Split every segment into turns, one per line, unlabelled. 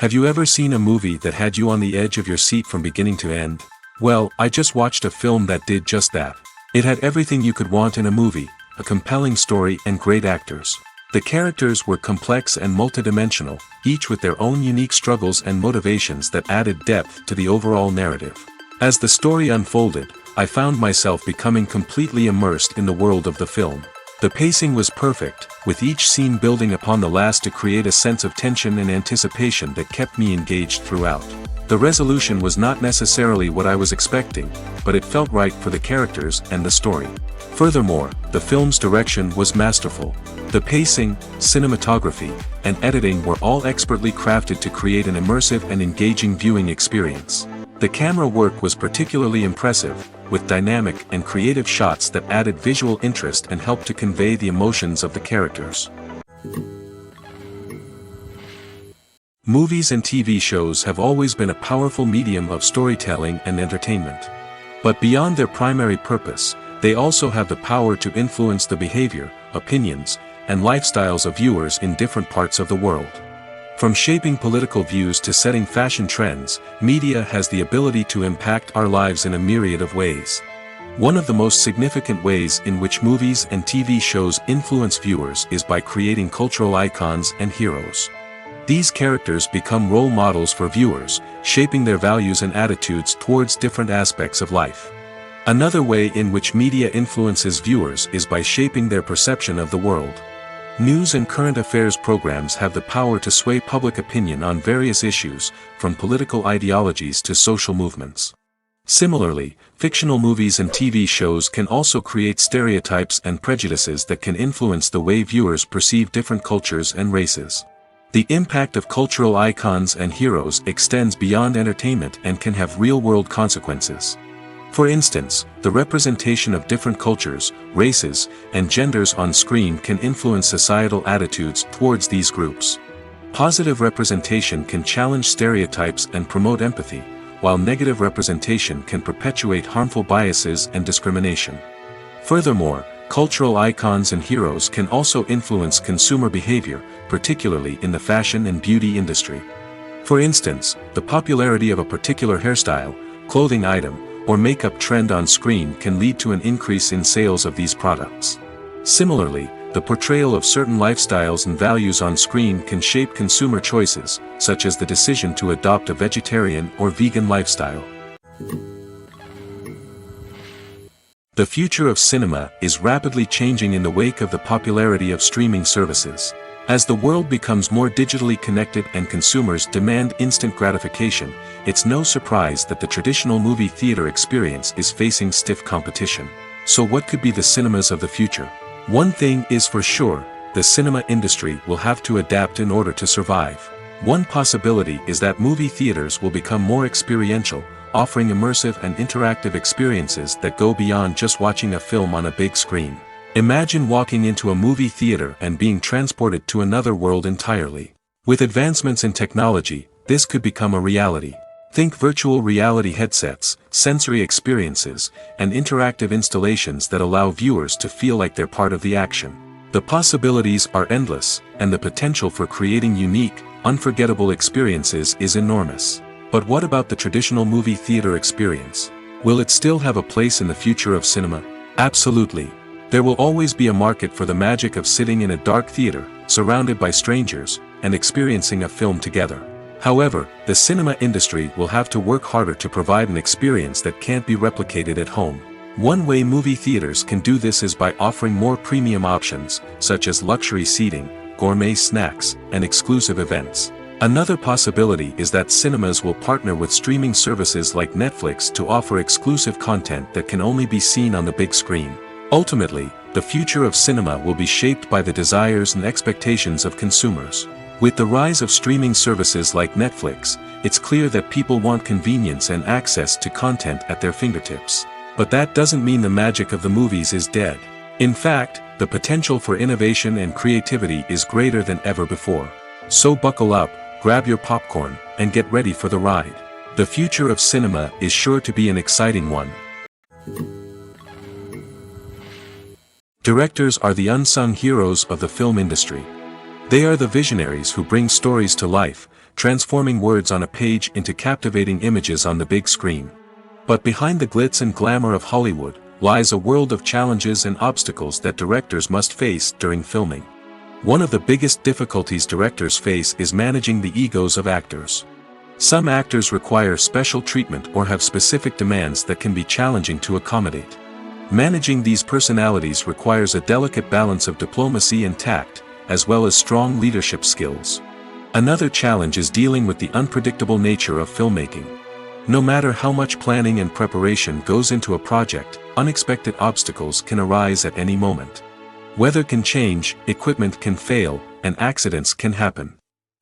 Have you ever seen a movie that had you on the edge of your seat from beginning to end? Well, I just watched a film that did just that. It had everything you could want in a movie, a compelling story and great actors. The characters were complex and multidimensional, each with their own unique struggles and motivations that added depth to the overall narrative. As the story unfolded, I found myself becoming completely immersed in the world of the film. The pacing was perfect, with each scene building upon the last to create a sense of tension and anticipation that kept me engaged throughout. The resolution was not necessarily what I was expecting, but it felt right for the characters and the story. Furthermore, the film's direction was masterful. The pacing, cinematography, and editing were all expertly crafted to create an immersive and engaging viewing experience. The camera work was particularly impressive, with dynamic and creative shots that added visual interest and helped to convey the emotions of the characters. Movies and TV shows have always been a powerful medium of storytelling and entertainment. But beyond their primary purpose, they also have the power to influence the behavior, opinions, and lifestyles of viewers in different parts of the world. From shaping political views to setting fashion trends, media has the ability to impact our lives in a myriad of ways. One of the most significant ways in which movies and TV shows influence viewers is by creating cultural icons and heroes. These characters become role models for viewers, shaping their values and attitudes towards different aspects of life. Another way in which media influences viewers is by shaping their perception of the world. News and current affairs programs have the power to sway public opinion on various issues, from political ideologies to social movements. Similarly, fictional movies and TV shows can also create stereotypes and prejudices that can influence the way viewers perceive different cultures and races. The impact of cultural icons and heroes extends beyond entertainment and can have real-world consequences. For instance, the representation of different cultures, races, and genders on screen can influence societal attitudes towards these groups. Positive representation can challenge stereotypes and promote empathy, while negative representation can perpetuate harmful biases and discrimination. Furthermore, cultural icons and heroes can also influence consumer behavior, particularly in the fashion and beauty industry. For instance, the popularity of a particular hairstyle, clothing item, or makeup trend on screen can lead to an increase in sales of these products. Similarly, the portrayal of certain lifestyles and values on screen can shape consumer choices, such as the decision to adopt a vegetarian or vegan lifestyle. The future of cinema is rapidly changing in the wake of the popularity of streaming services. As the world becomes more digitally connected and consumers demand instant gratification, it's no surprise that the traditional movie theater experience is facing stiff competition. So what could be the cinemas of the future? One thing is for sure, the cinema industry will have to adapt in order to survive. One possibility is that movie theaters will become more experiential, offering immersive and interactive experiences that go beyond just watching a film on a big screen. Imagine walking into a movie theater and being transported to another world entirely. With advancements in technology, this could become a reality. Think virtual reality headsets, sensory experiences, and interactive installations that allow viewers to feel like they're part of the action. The possibilities are endless, and the potential for creating unique, unforgettable experiences is enormous. But what about the traditional movie theater experience? Will it still have a place in the future of cinema? Absolutely. There will always be a market for the magic of sitting in a dark theater, surrounded by strangers, and experiencing a film together. However, the cinema industry will have to work harder to provide an experience that can't be replicated at home. One way movie theaters can do this is by offering more premium options, such as luxury seating, gourmet snacks, and exclusive events. Another possibility is that cinemas will partner with streaming services like Netflix to offer exclusive content that can only be seen on the big screen. Ultimately, the future of cinema will be shaped by the desires and expectations of consumers. With the rise of streaming services like Netflix, it's clear that people want convenience and access to content at their fingertips. But that doesn't mean the magic of the movies is dead. In fact, the potential for innovation and creativity is greater than ever before. So buckle up, grab your popcorn, and get ready for the ride. The future of cinema is sure to be an exciting one. Directors are the unsung heroes of the film industry. They are the visionaries who bring stories to life, transforming words on a page into captivating images on the big screen. But behind the glitz and glamour of Hollywood lies a world of challenges and obstacles that directors must face during filming. One of the biggest difficulties directors face is managing the egos of actors. Some actors require special treatment or have specific demands that can be challenging to accommodate. Managing these personalities requires a delicate balance of diplomacy and tact, as well as strong leadership skills. Another challenge is dealing with the unpredictable nature of filmmaking. No matter how much planning and preparation goes into a project, unexpected obstacles can arise at any moment. Weather can change, equipment can fail, and accidents can happen.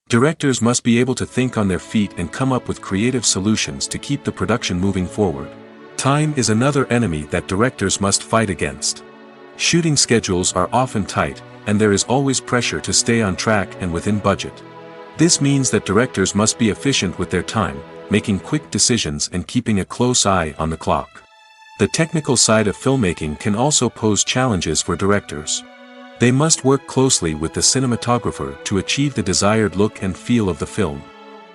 Directors must be able to think on their feet and come up with creative solutions to keep the production moving forward. Time is another enemy that directors must fight against. Shooting schedules are often tight, and there is always pressure to stay on track and within budget. This means that directors must be efficient with their time, making quick decisions and keeping a close eye on the clock. The technical side of filmmaking can also pose challenges for directors. They must work closely with the cinematographer to achieve the desired look and feel of the film.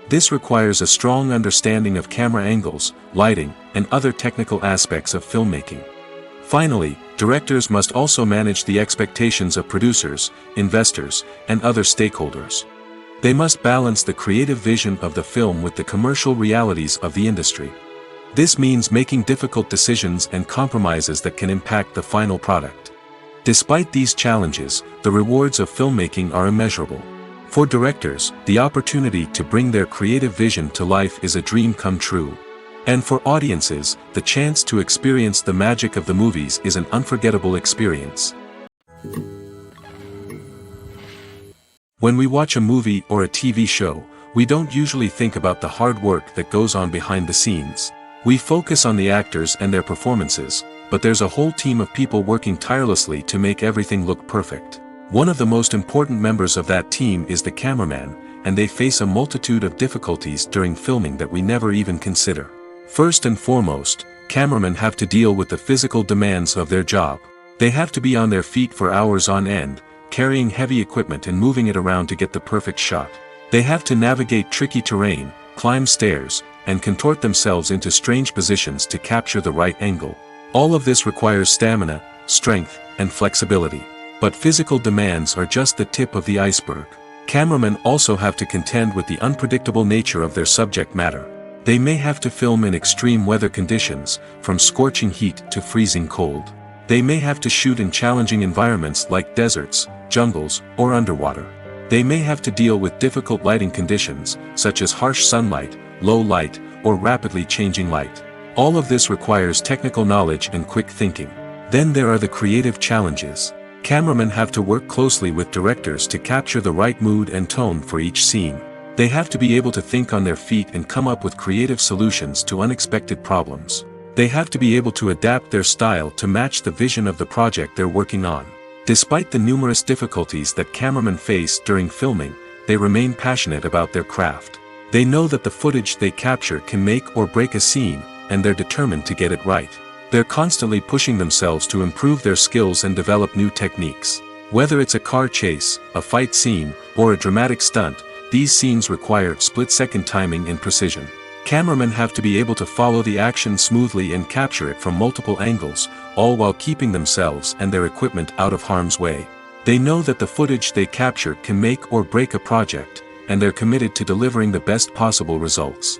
This requires a strong understanding of camera angles, lighting, and other technical aspects of filmmaking. Finally, directors must also manage the expectations of producers, investors, and other stakeholders. They must balance the creative vision of the film with the commercial realities of the industry. This means making difficult decisions and compromises that can impact the final product. Despite these challenges, the rewards of filmmaking are immeasurable. For directors, the opportunity to bring their creative vision to life is a dream come true. And for audiences, the chance to experience the magic of the movies is an unforgettable experience. When we watch a movie or a TV show, we don't usually think about the hard work that goes on behind the scenes. We focus on the actors and their performances, but there's a whole team of people working tirelessly to make everything look perfect. One of the most important members of that team is the cameraman, and they face a multitude of difficulties during filming that we never even consider. First and foremost, cameramen have to deal with the physical demands of their job. They have to be on their feet for hours on end, carrying heavy equipment and moving it around to get the perfect shot. They have to navigate tricky terrain, climb stairs, and contort themselves into strange positions to capture the right angle. All of this requires stamina, strength, and flexibility. But physical demands are just the tip of the iceberg. Cameramen also have to contend with the unpredictable nature of their subject matter. They may have to film in extreme weather conditions, from scorching heat to freezing cold. They may have to shoot in challenging environments like deserts, jungles, or underwater. They may have to deal with difficult lighting conditions, such as harsh sunlight, low light, or rapidly changing light. All of this requires technical knowledge and quick thinking. Then there are the creative challenges. Cameramen have to work closely with directors to capture the right mood and tone for each scene. They have to be able to think on their feet and come up with creative solutions to unexpected problems. They have to be able to adapt their style to match the vision of the project they're working on. Despite the numerous difficulties that cameramen face during filming, they remain passionate about their craft. They know that the footage they capture can make or break a scene, and they're determined to get it right. They're constantly pushing themselves to improve their skills and develop new techniques. Whether it's a car chase, a fight scene, or a dramatic stunt, these scenes require split-second timing and precision. Cameramen have to be able to follow the action smoothly and capture it from multiple angles, all while keeping themselves and their equipment out of harm's way. They know that the footage they capture can make or break a project, and they're committed to delivering the best possible results.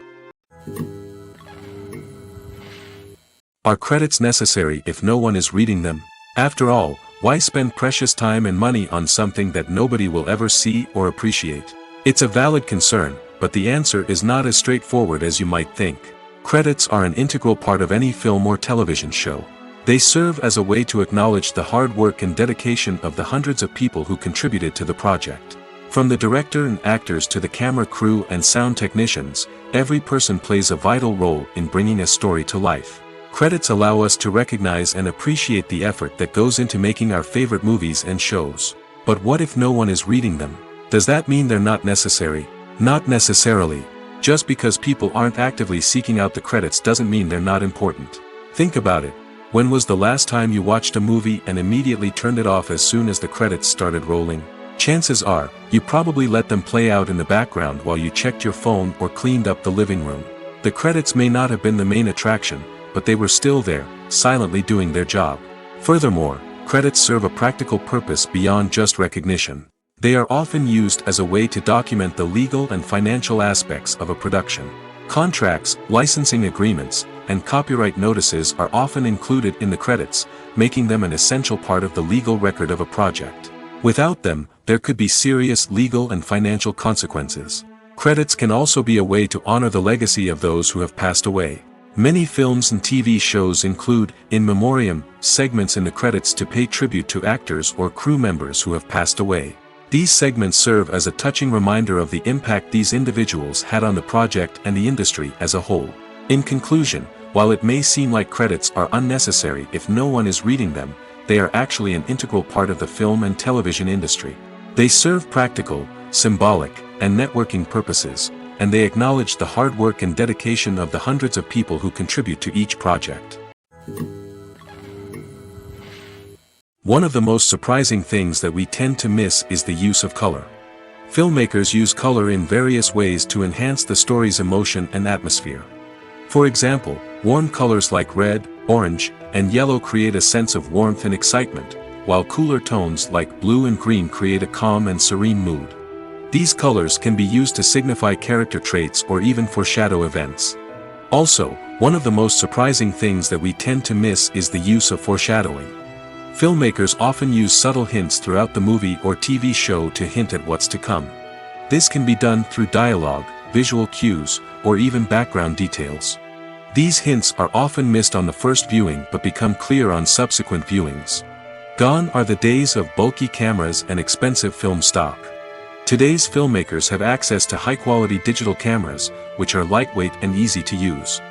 Are credits necessary if no one is reading them? After all, why spend precious time and money on something that nobody will ever see or appreciate? It's a valid concern, but the answer is not as straightforward as you might think. Credits are an integral part of any film or television show. They serve as a way to acknowledge the hard work and dedication of the hundreds of people who contributed to the project. From the director and actors to the camera crew and sound technicians, every person plays a vital role in bringing a story to life. Credits allow us to recognize and appreciate the effort that goes into making our favorite movies and shows. But what if no one is reading them? Does that mean they're not necessary? Not necessarily. Just because people aren't actively seeking out the credits doesn't mean they're not important. Think about it. When was the last time you watched a movie and immediately turned it off as soon as the credits started rolling? Chances are, you probably let them play out in the background while you checked your phone or cleaned up the living room. The credits may not have been the main attraction, but they were still there, silently doing their job. Furthermore, credits serve a practical purpose beyond just recognition. They are often used as a way to document the legal and financial aspects of a production. Contracts, licensing agreements, and copyright notices are often included in the credits, making them an essential part of the legal record of a project. Without them, there could be serious legal and financial consequences. Credits can also be a way to honor the legacy of those who have passed away. Many films and TV shows include, in memoriam, segments in the credits to pay tribute to actors or crew members who have passed away. These segments serve as a touching reminder of the impact these individuals had on the project and the industry as a whole. In conclusion, while it may seem like credits are unnecessary if no one is reading them, they are actually an integral part of the film and television industry. They serve practical, symbolic, and networking purposes, and they acknowledge the hard work and dedication of the hundreds of people who contribute to each project. One of the most surprising things that we tend to miss is the use of color. Filmmakers use color in various ways to enhance the story's emotion and atmosphere. For example, warm colors like red, orange, and yellow create a sense of warmth and excitement, while cooler tones like blue and green create a calm and serene mood. These colors can be used to signify character traits or even foreshadow events. Also, one of the most surprising things that we tend to miss is the use of foreshadowing. Filmmakers often use subtle hints throughout the movie or TV show to hint at what's to come. This can be done through dialogue, visual cues, or even background details. These hints are often missed on the first viewing but become clear on subsequent viewings. Gone are the days of bulky cameras and expensive film stock. Today's filmmakers have access to high-quality digital cameras, which are lightweight and easy to use.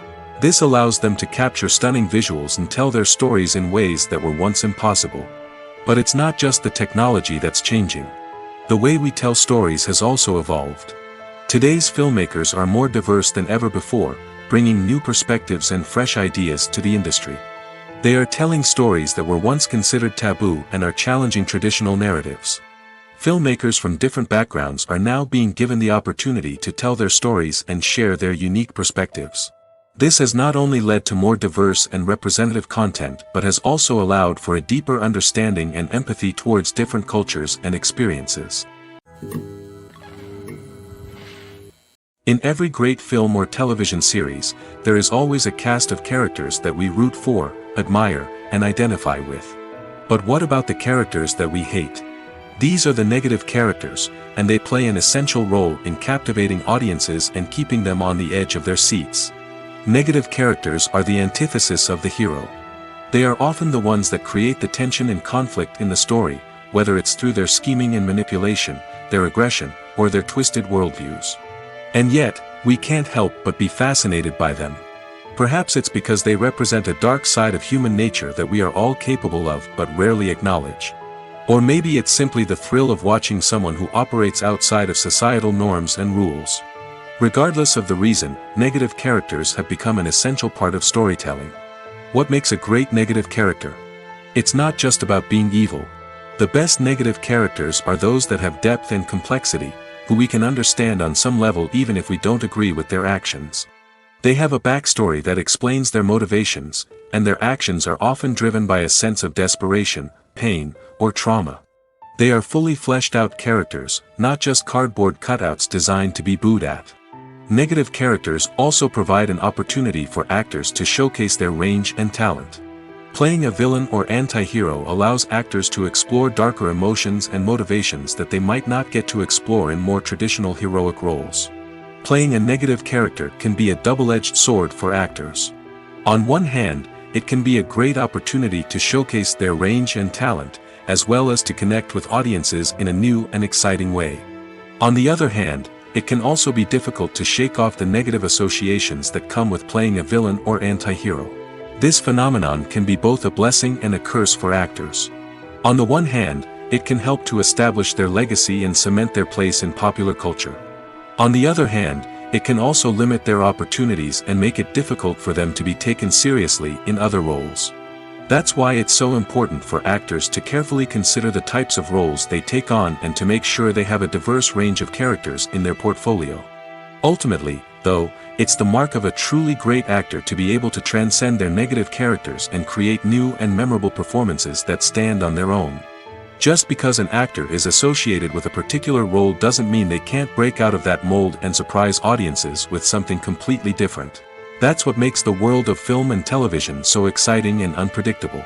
This allows them to capture stunning visuals and tell their stories in ways that were once impossible. But it's not just the technology that's changing. The way we tell stories has also evolved. Today's filmmakers are more diverse than ever before, bringing new perspectives and fresh ideas to the industry. They are telling stories that were once considered taboo and are challenging traditional narratives. Filmmakers from different backgrounds are now being given the opportunity to tell their stories and share their unique perspectives. This has not only led to more diverse and representative content but has also allowed for a deeper understanding and empathy towards different cultures and experiences. In every great film or television series, there is always a cast of characters that we root for, admire, and identify with. But what about the characters that we hate? These are the negative characters, and they play an essential role in captivating audiences and keeping them on the edge of their seats. Negative characters are the antithesis of the hero. They are often the ones that create the tension and conflict in the story, whether it's through their scheming and manipulation, their aggression, or their twisted worldviews. And yet, we can't help but be fascinated by them. Perhaps it's because they represent a dark side of human nature that we are all capable of but rarely acknowledge. Or maybe it's simply the thrill of watching someone who operates outside of societal norms and rules. Regardless of the reason, negative characters have become an essential part of storytelling. What makes a great negative character? It's not just about being evil. The best negative characters are those that have depth and complexity, who we can understand on some level even if we don't agree with their actions. They have a backstory that explains their motivations, and their actions are often driven by a sense of desperation, pain, or trauma. They are fully fleshed out characters, not just cardboard cutouts designed to be booed at. Negative characters also provide an opportunity for actors to showcase their range and talent. Playing a villain or anti-hero allows actors to explore darker emotions and motivations that they might not get to explore in more traditional heroic roles. Playing a negative character can be a double-edged sword for actors. On one hand, it can be a great opportunity to showcase their range and talent, as well as to connect with audiences in a new and exciting way. On the other hand, it can also be difficult to shake off the negative associations that come with playing a villain or anti-hero. This phenomenon can be both a blessing and a curse for actors. On the one hand, it can help to establish their legacy and cement their place in popular culture. On the other hand, it can also limit their opportunities and make it difficult for them to be taken seriously in other roles. That's why it's so important for actors to carefully consider the types of roles they take on and to make sure they have a diverse range of characters in their portfolio. Ultimately, though, it's the mark of a truly great actor to be able to transcend their negative characters and create new and memorable performances that stand on their own. Just because an actor is associated with a particular role doesn't mean they can't break out of that mold and surprise audiences with something completely different. That's what makes the world of film and television so exciting and unpredictable.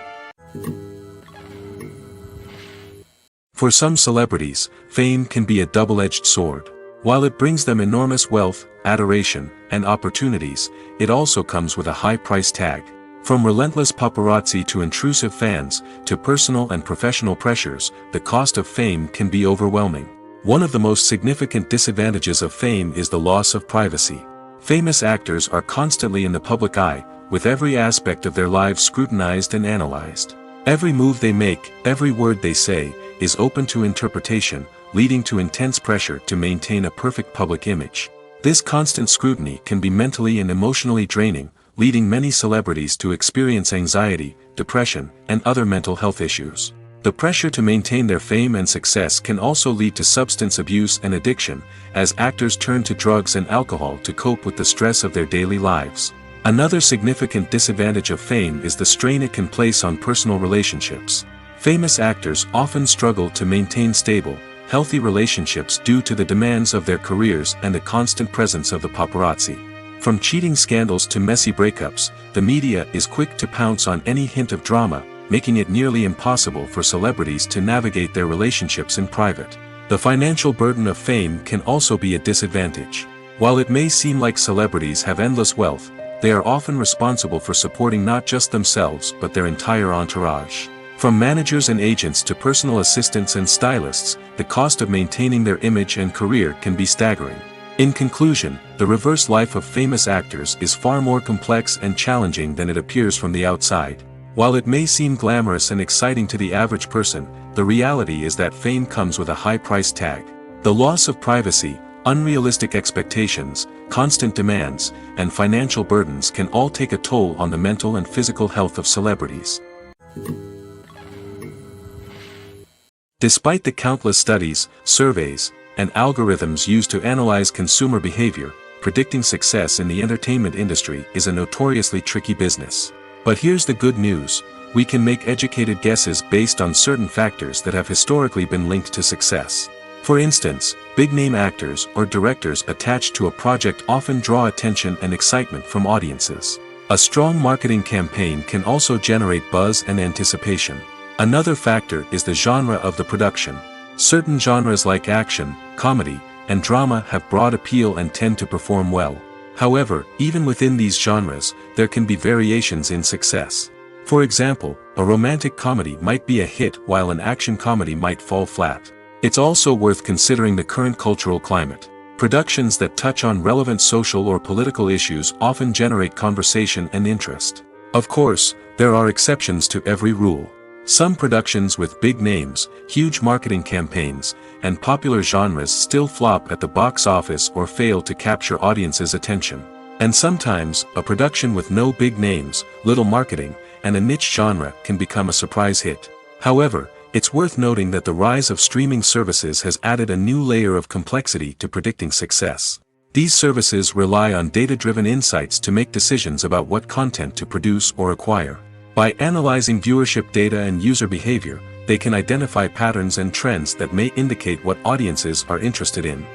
For some celebrities, fame can be a double-edged sword. While it brings them enormous wealth, adoration, and opportunities, it also comes with a high price tag. From relentless paparazzi to intrusive fans, to personal and professional pressures, the cost of fame can be overwhelming. One of the most significant disadvantages of fame is the loss of privacy. Famous actors are constantly in the public eye, with every aspect of their lives scrutinized and analyzed. Every move they make, every word they say, is open to interpretation, leading to intense pressure to maintain a perfect public image. This constant scrutiny can be mentally and emotionally draining, leading many celebrities to experience anxiety, depression, and other mental health issues. The pressure to maintain their fame and success can also lead to substance abuse and addiction, as actors turn to drugs and alcohol to cope with the stress of their daily lives. Another significant disadvantage of fame is the strain it can place on personal relationships. Famous actors often struggle to maintain stable, healthy relationships due to the demands of their careers and the constant presence of the paparazzi. From cheating scandals to messy breakups, the media is quick to pounce on any hint of drama, making it nearly impossible for celebrities to navigate their relationships in private. The financial burden of fame can also be a disadvantage. While it may seem like celebrities have endless wealth, they are often responsible for supporting not just themselves but their entire entourage. From managers and agents to personal assistants and stylists, the cost of maintaining their image and career can be staggering. In conclusion, the reverse life of famous actors is far more complex and challenging than it appears from the outside. While it may seem glamorous and exciting to the average person, the reality is that fame comes with a high price tag. The loss of privacy, unrealistic expectations, constant demands, and financial burdens can all take a toll on the mental and physical health of celebrities. Despite the countless studies, surveys, and algorithms used to analyze consumer behavior, predicting success in the entertainment industry is a notoriously tricky business. But here's the good news: we can make educated guesses based on certain factors that have historically been linked to success. For instance, big-name actors or directors attached to a project often draw attention and excitement from audiences. A strong marketing campaign can also generate buzz and anticipation. Another factor is the genre of the production. Certain genres like action, comedy, and drama have broad appeal and tend to perform well. However, even within these genres, there can be variations in success. For example, a romantic comedy might be a hit while an action comedy might fall flat. It's also worth considering the current cultural climate. Productions that touch on relevant social or political issues often generate conversation and interest. Of course, there are exceptions to every rule. Some productions with big names, huge marketing campaigns, and popular genres still flop at the box office or fail to capture audiences' attention. And sometimes, a production with no big names, little marketing, and a niche genre can become a surprise hit. However, it's worth noting that the rise of streaming services has added a new layer of complexity to predicting success. These services rely on data-driven insights to make decisions about what content to produce or acquire. By analyzing viewership data and user behavior, they can identify patterns and trends that may indicate what audiences are interested in.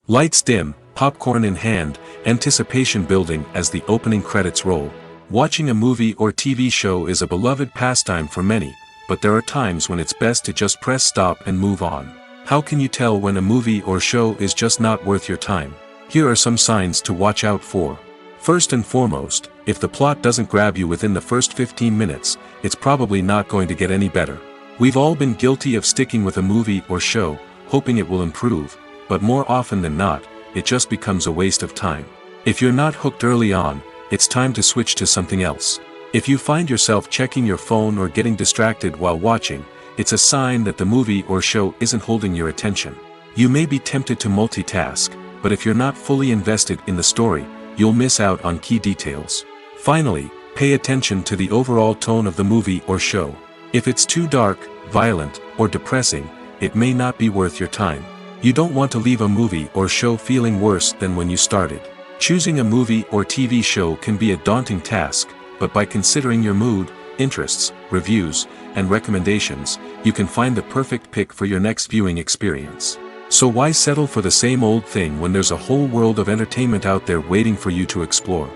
Lights dim, popcorn in hand, anticipation building as the opening credits roll. Watching a movie or TV show is a beloved pastime for many, but there are times when it's best to just press stop and move on. How can you tell when a movie or show is just not worth your time? Here are some signs to watch out for. First and foremost, if the plot doesn't grab you within the first 15 minutes, it's probably not going to get any better. We've all been guilty of sticking with a movie or show, hoping it will improve, but more often than not, it just becomes a waste of time. If you're not hooked early on, it's time to switch to something else. If you find yourself checking your phone or getting distracted while watching, it's a sign that the movie or show isn't holding your attention. You may be tempted to multitask, but if you're not fully invested in the story, you'll miss out on key details. Finally, pay attention to the overall tone of the movie or show. If it's too dark, violent, or depressing, it may not be worth your time. You don't want to leave a movie or show feeling worse than when you started. Choosing a movie or TV show can be a daunting task, but by considering your mood, interests, reviews, and recommendations, you can find the perfect pick for your next viewing experience. So why settle for the same old thing when there's a whole world of entertainment out there waiting for you to explore?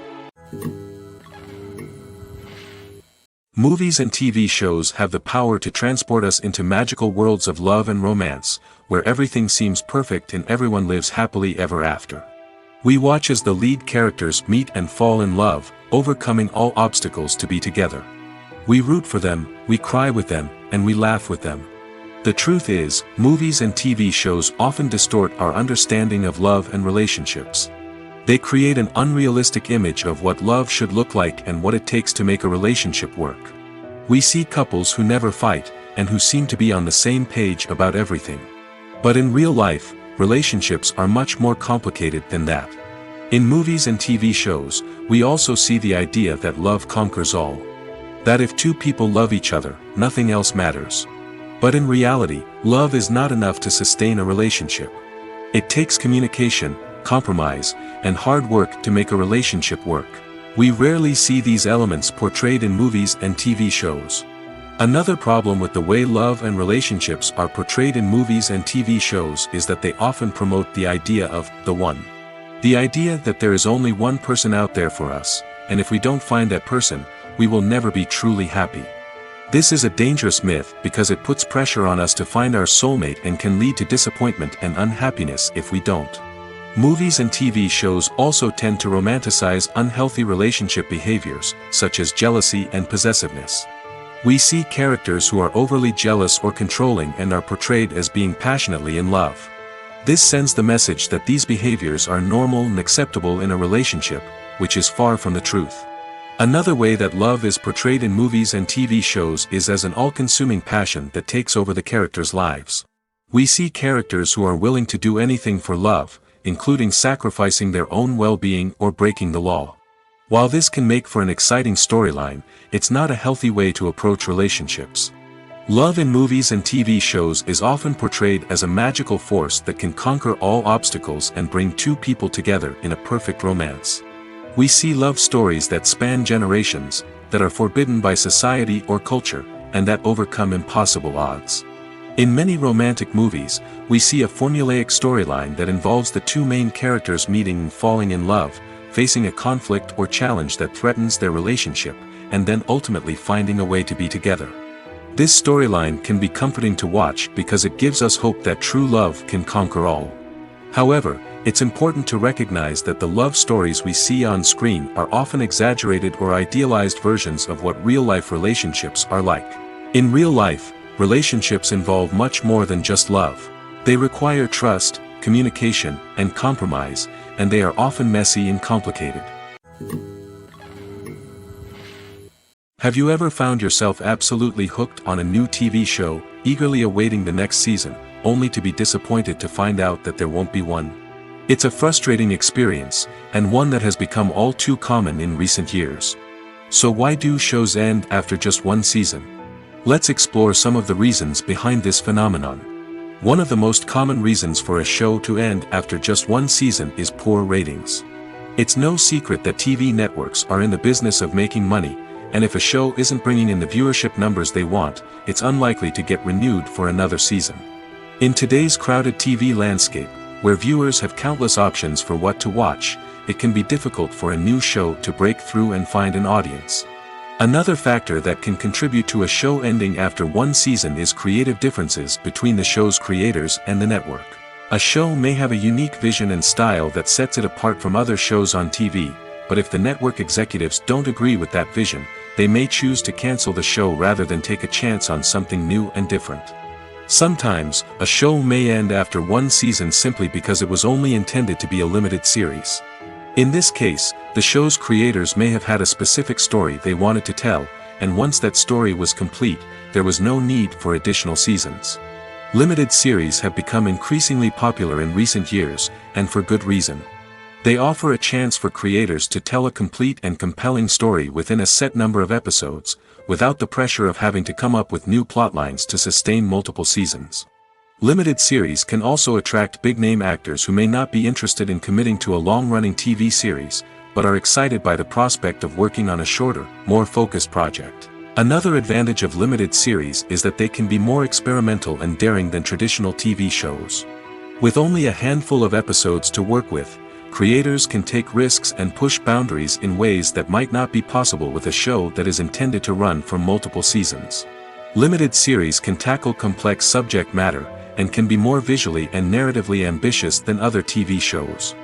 Movies and TV shows have the power to transport us into magical worlds of love and romance, where everything seems perfect and everyone lives happily ever after. We watch as the lead characters meet and fall in love, overcoming all obstacles to be together. We root for them, we cry with them, and we laugh with them. The truth is, movies and TV shows often distort our understanding of love and relationships. They create an unrealistic image of what love should look like and what it takes to make a relationship work. We see couples who never fight, and who seem to be on the same page about everything. But in real life, relationships are much more complicated than that. In movies and TV shows, we also see the idea that love conquers all. That if two people love each other, nothing else matters. But in reality, love is not enough to sustain a relationship. It takes communication, compromise, and hard work to make a relationship work. We rarely see these elements portrayed in movies and TV shows. Another problem with the way love and relationships are portrayed in movies and TV shows is that they often promote the idea of the one. The idea that there is only one person out there for us, and if we don't find that person, we will never be truly happy. This is a dangerous myth because it puts pressure on us to find our soulmate and can lead to disappointment and unhappiness if we don't. Movies and TV shows also tend to romanticize unhealthy relationship behaviors, such as jealousy and possessiveness. We see characters who are overly jealous or controlling and are portrayed as being passionately in love. This sends the message that these behaviors are normal and acceptable in a relationship, which is far from the truth. Another way that love is portrayed in movies and TV shows is as an all-consuming passion that takes over the characters' lives. We see characters who are willing to do anything for love, including sacrificing their own well-being or breaking the law. While this can make for an exciting storyline, it's not a healthy way to approach relationships. Love in movies and TV shows is often portrayed as a magical force that can conquer all obstacles and bring two people together in a perfect romance. We see love stories that span generations, that are forbidden by society or culture, and that overcome impossible odds. In many romantic movies, we see a formulaic storyline that involves the two main characters meeting and falling in love, facing a conflict or challenge that threatens their relationship, and then ultimately finding a way to be together. This storyline can be comforting to watch because it gives us hope that true love can conquer all. However, it's important to recognize that the love stories we see on screen are often exaggerated or idealized versions of what real-life relationships are like. In real life, relationships involve much more than just love. They require trust, communication, and compromise, and they are often messy and complicated. Have you ever found yourself absolutely hooked on a new TV show, eagerly awaiting the next season, only to be disappointed to find out that there won't be one? It's a frustrating experience, and one that has become all too common in recent years. So why do shows end after just one season? Let's explore some of the reasons behind this phenomenon. One of the most common reasons for a show to end after just one season is poor ratings. It's no secret that TV networks are in the business of making money, and if a show isn't bringing in the viewership numbers they want, it's unlikely to get renewed for another season. In today's crowded TV landscape, where viewers have countless options for what to watch, it can be difficult for a new show to break through and find an audience. Another factor that can contribute to a show ending after one season is creative differences between the show's creators and the network. A show may have a unique vision and style that sets it apart from other shows on TV, but if the network executives don't agree with that vision, they may choose to cancel the show rather than take a chance on something new and different. Sometimes, a show may end after one season simply because it was only intended to be a limited series. In this case, the show's creators may have had a specific story they wanted to tell, and once that story was complete, there was no need for additional seasons. Limited series have become increasingly popular in recent years, and for good reason. They offer a chance for creators to tell a complete and compelling story within a set number of episodes, without the pressure of having to come up with new plotlines to sustain multiple seasons. Limited series can also attract big-name actors who may not be interested in committing to a long-running TV series, but are excited by the prospect of working on a shorter, more focused project. Another advantage of limited series is that they can be more experimental and daring than traditional TV shows. With only a handful of episodes to work with, creators can take risks and push boundaries in ways that might not be possible with a show that is intended to run for multiple seasons. Limited series can tackle complex subject matter, and can be more visually and narratively ambitious than other TV shows.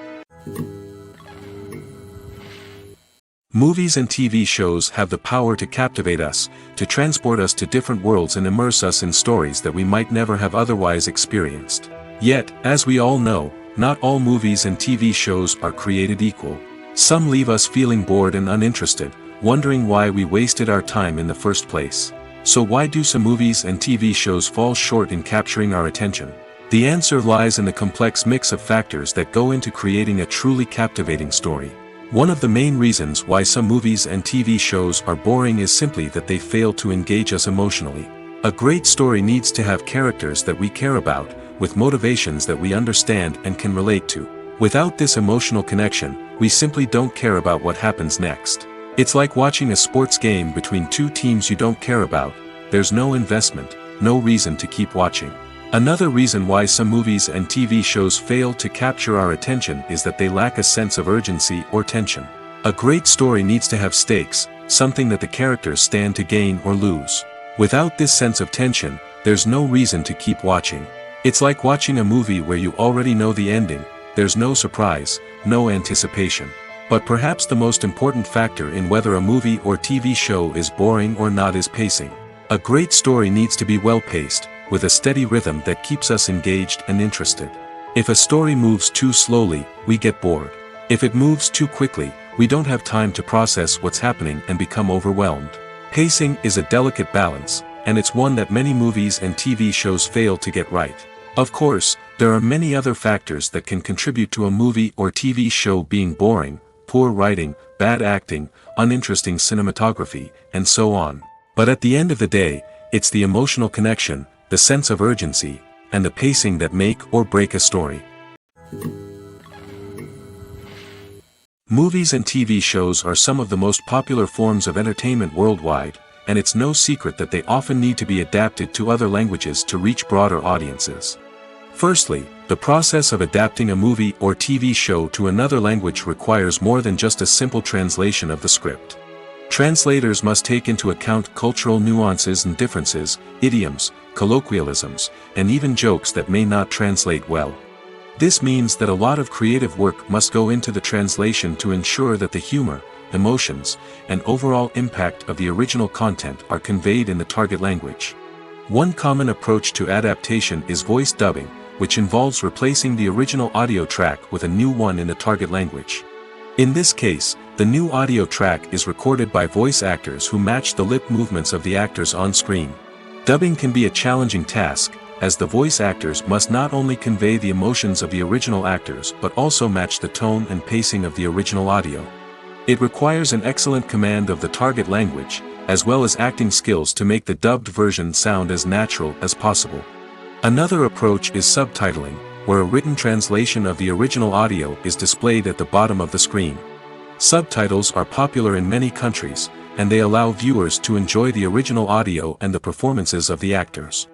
Movies and TV shows have the power to captivate us, to transport us to different worlds and immerse us in stories that we might never have otherwise experienced. Yet, as we all know, not all movies and TV shows are created equal. Some leave us feeling bored and uninterested, wondering why we wasted our time in the first place. So why do some movies and TV shows fall short in capturing our attention? The answer lies in the complex mix of factors that go into creating a truly captivating story. One of the main reasons why some movies and TV shows are boring is simply that they fail to engage us emotionally. A great story needs to have characters that we care about, with motivations that we understand and can relate to. Without this emotional connection, we simply don't care about what happens next. It's like watching a sports game between two teams you don't care about. There's no investment, no reason to keep watching. Another reason why some movies and TV shows fail to capture our attention is that they lack a sense of urgency or tension. A great story needs to have stakes, something that the characters stand to gain or lose. Without this sense of tension, there's no reason to keep watching. It's like watching a movie where you already know the ending. There's no surprise, no anticipation. But perhaps the most important factor in whether a movie or TV show is boring or not is pacing. A great story needs to be well-paced, with a steady rhythm that keeps us engaged and interested. If a story moves too slowly, we get bored. If it moves too quickly, we don't have time to process what's happening and become overwhelmed. Pacing is a delicate balance, and it's one that many movies and TV shows fail to get right. Of course, there are many other factors that can contribute to a movie or TV show being boring: poor writing, bad acting, uninteresting cinematography, and so on. But at the end of the day, it's the emotional connection, the sense of urgency, and the pacing that make or break a story. Movies and TV shows are some of the most popular forms of entertainment worldwide, and it's no secret that they often need to be adapted to other languages to reach broader audiences. Firstly, the process of adapting a movie or TV show to another language requires more than just a simple translation of the script. Translators must take into account cultural nuances and differences, idioms, colloquialisms, and even jokes that may not translate well. This means that a lot of creative work must go into the translation to ensure that the humor, emotions, and overall impact of the original content are conveyed in the target language. One common approach to adaptation is voice dubbing, which involves replacing the original audio track with a new one in the target language. In this case, the new audio track is recorded by voice actors who match the lip movements of the actors on screen. Dubbing can be a challenging task, as the voice actors must not only convey the emotions of the original actors but also match the tone and pacing of the original audio. It requires an excellent command of the target language, as well as acting skills to make the dubbed version sound as natural as possible. Another approach is subtitling, where a written translation of the original audio is displayed at the bottom of the screen. Subtitles are popular in many countries, and they allow viewers to enjoy the original audio and the performances of the actors.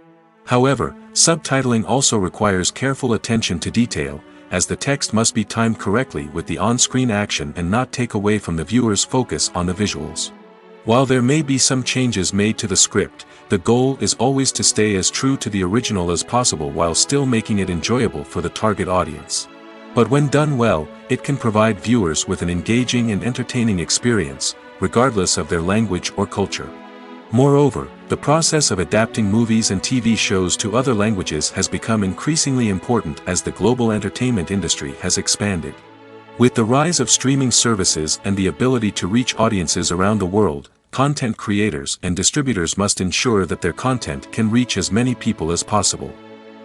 However, subtitling also requires careful attention to detail, as the text must be timed correctly with the on-screen action and not take away from the viewer's focus on the visuals. While there may be some changes made to the script, the goal is always to stay as true to the original as possible while still making it enjoyable for the target audience. But when done well, it can provide viewers with an engaging and entertaining experience, regardless of their language or culture. Moreover, the process of adapting movies and TV shows to other languages has become increasingly important as the global entertainment industry has expanded. With the rise of streaming services and the ability to reach audiences around the world, content creators and distributors must ensure that their content can reach as many people as possible.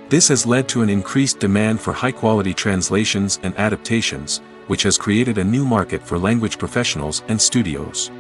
This has led to an increased demand for high-quality translations and adaptations, which has created a new market for language professionals and studios.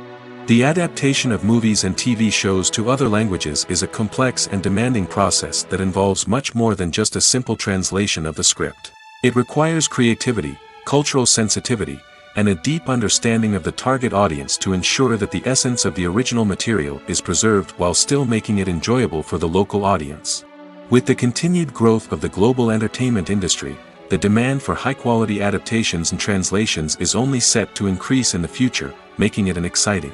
The adaptation of movies and TV shows to other languages is a complex and demanding process that involves much more than just a simple translation of the script. It requires creativity, cultural sensitivity, and a deep understanding of the target audience to ensure that the essence of the original material is preserved while still making it enjoyable for the local audience. With the continued growth of the global entertainment industry, the demand for high-quality adaptations and translations is only set to increase in the future, making it exciting.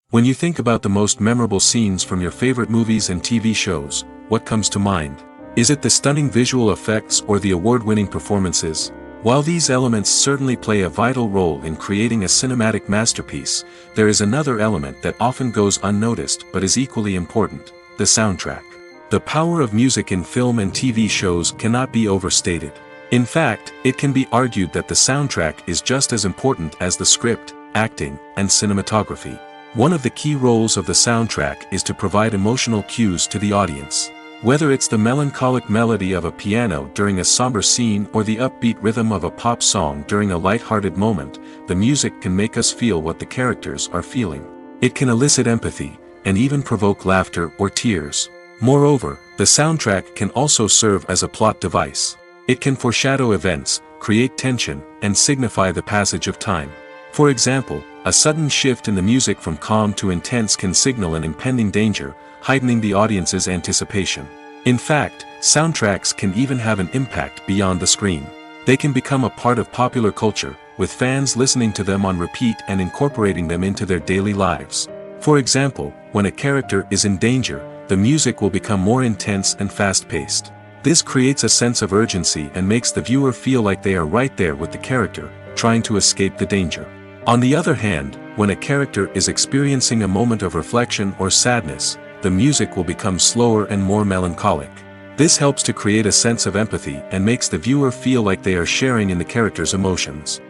When you think about the most memorable scenes from your favorite movies and TV shows, what comes to mind? Is it the stunning visual effects or the award-winning performances? While these elements certainly play a vital role in creating a cinematic masterpiece, there is another element that often goes unnoticed but is equally important: the soundtrack. The power of music in film and TV shows cannot be overstated. In fact, it can be argued that the soundtrack is just as important as the script, acting, and cinematography. One of the key roles of the soundtrack is to provide emotional cues to the audience. Whether it's the melancholic melody of a piano during a somber scene or the upbeat rhythm of a pop song during a light-hearted moment, the music can make us feel what the characters are feeling. It can elicit empathy, and even provoke laughter or tears. Moreover, the soundtrack can also serve as a plot device. It can foreshadow events, create tension, and signify the passage of time. For example, a sudden shift in the music from calm to intense can signal an impending danger, heightening the audience's anticipation. In fact, soundtracks can even have an impact beyond the screen. They can become a part of popular culture, with fans listening to them on repeat and incorporating them into their daily lives. For example, when a character is in danger, the music will become more intense and fast-paced. This creates a sense of urgency and makes the viewer feel like they are right there with the character, trying to escape the danger. On the other hand, when a character is experiencing a moment of reflection or sadness, the music will become slower and more melancholic. This helps to create a sense of empathy and makes the viewer feel like they are sharing in the character's emotions.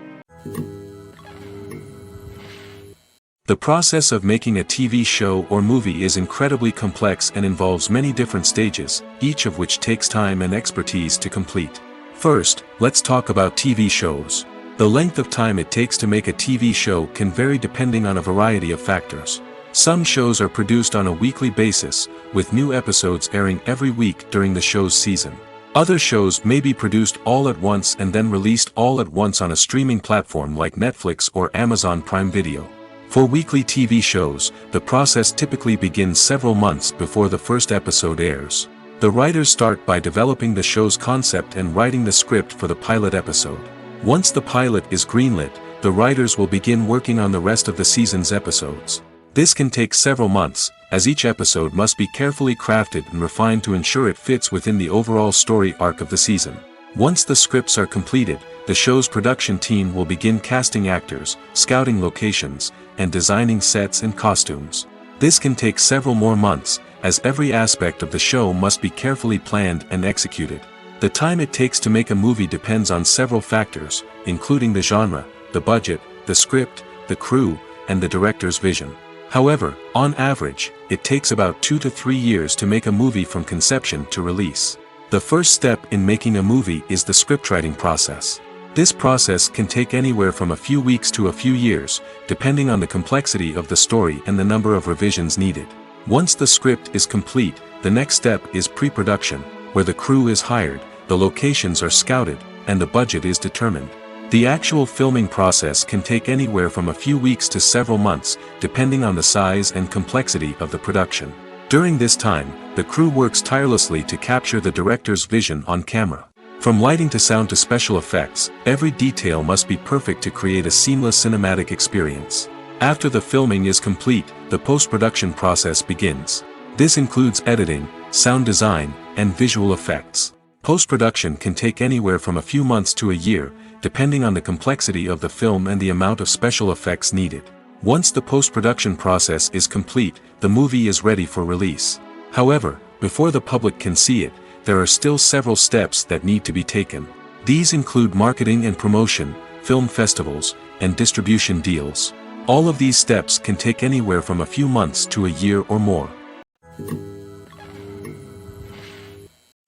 The process of making a TV show or movie is incredibly complex and involves many different stages, each of which takes time and expertise to complete. First, let's talk about TV shows. The length of time it takes to make a TV show can vary depending on a variety of factors. Some shows are produced on a weekly basis, with new episodes airing every week during the show's season. Other shows may be produced all at once and then released all at once on a streaming platform like Netflix or Amazon Prime Video. For weekly TV shows, the process typically begins several months before the first episode airs. The writers start by developing the show's concept and writing the script for the pilot episode. Once the pilot is greenlit, the writers will begin working on the rest of the season's episodes. This can take several months, as each episode must be carefully crafted and refined to ensure it fits within the overall story arc of the season. Once the scripts are completed, the show's production team will begin casting actors, scouting locations, and designing sets and costumes. This can take several more months, as every aspect of the show must be carefully planned and executed. The time it takes to make a movie depends on several factors, including the genre, the budget, the script, the crew, and the director's vision. However, on average, it takes about 2 to 3 years to make a movie from conception to release. The first step in making a movie is the scriptwriting process. This process can take anywhere from a few weeks to a few years, depending on the complexity of the story and the number of revisions needed. Once the script is complete, the next step is pre-production, where the crew is hired, the locations are scouted, and the budget is determined. The actual filming process can take anywhere from a few weeks to several months, depending on the size and complexity of the production. During this time, the crew works tirelessly to capture the director's vision on camera. From lighting to sound to special effects, every detail must be perfect to create a seamless cinematic experience. After the filming is complete, the post-production process begins. This includes editing, sound design, and visual effects. Post-production can take anywhere from a few months to a year, depending on the complexity of the film and the amount of special effects needed. Once the post-production process is complete, the movie is ready for release. However, before the public can see it, there are still several steps that need to be taken. These include marketing and promotion, film festivals, and distribution deals. All of these steps can take anywhere from a few months to a year or more.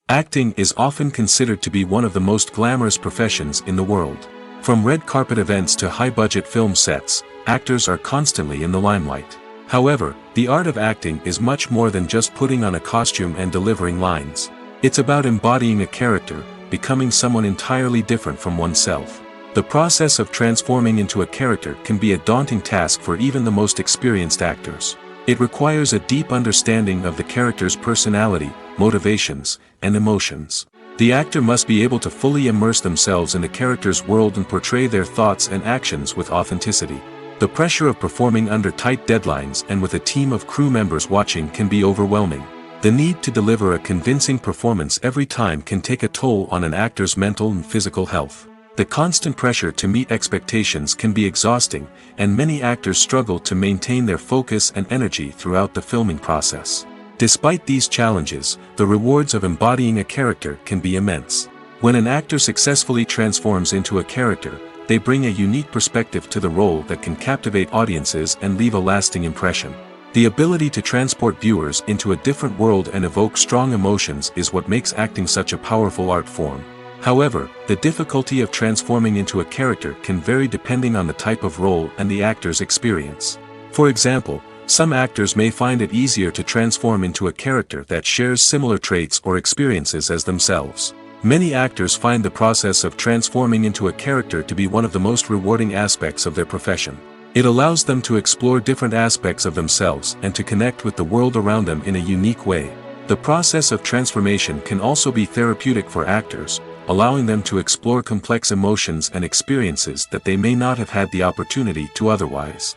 Acting is often considered to be one of the most glamorous professions in the world. From red carpet events to high-budget film sets, actors are constantly in the limelight. However, the art of acting is much more than just putting on a costume and delivering lines. It's about embodying a character, becoming someone entirely different from oneself. The process of transforming into a character can be a daunting task for even the most experienced actors. It requires a deep understanding of the character's personality, motivations, and emotions. The actor must be able to fully immerse themselves in the character's world and portray their thoughts and actions with authenticity. The pressure of performing under tight deadlines and with a team of crew members watching can be overwhelming. The need to deliver a convincing performance every time can take a toll on an actor's mental and physical health. The constant pressure to meet expectations can be exhausting, and many actors struggle to maintain their focus and energy throughout the filming process. Despite these challenges, the rewards of embodying a character can be immense. When an actor successfully transforms into a character, they bring a unique perspective to the role that can captivate audiences and leave a lasting impression. The ability to transport viewers into a different world and evoke strong emotions is what makes acting such a powerful art form. However, the difficulty of transforming into a character can vary depending on the type of role and the actor's experience. For example, some actors may find it easier to transform into a character that shares similar traits or experiences as themselves. Many actors find the process of transforming into a character to be one of the most rewarding aspects of their profession. It allows them to explore different aspects of themselves and to connect with the world around them in a unique way. The process of transformation can also be therapeutic for actors, allowing them to explore complex emotions and experiences that they may not have had the opportunity to otherwise.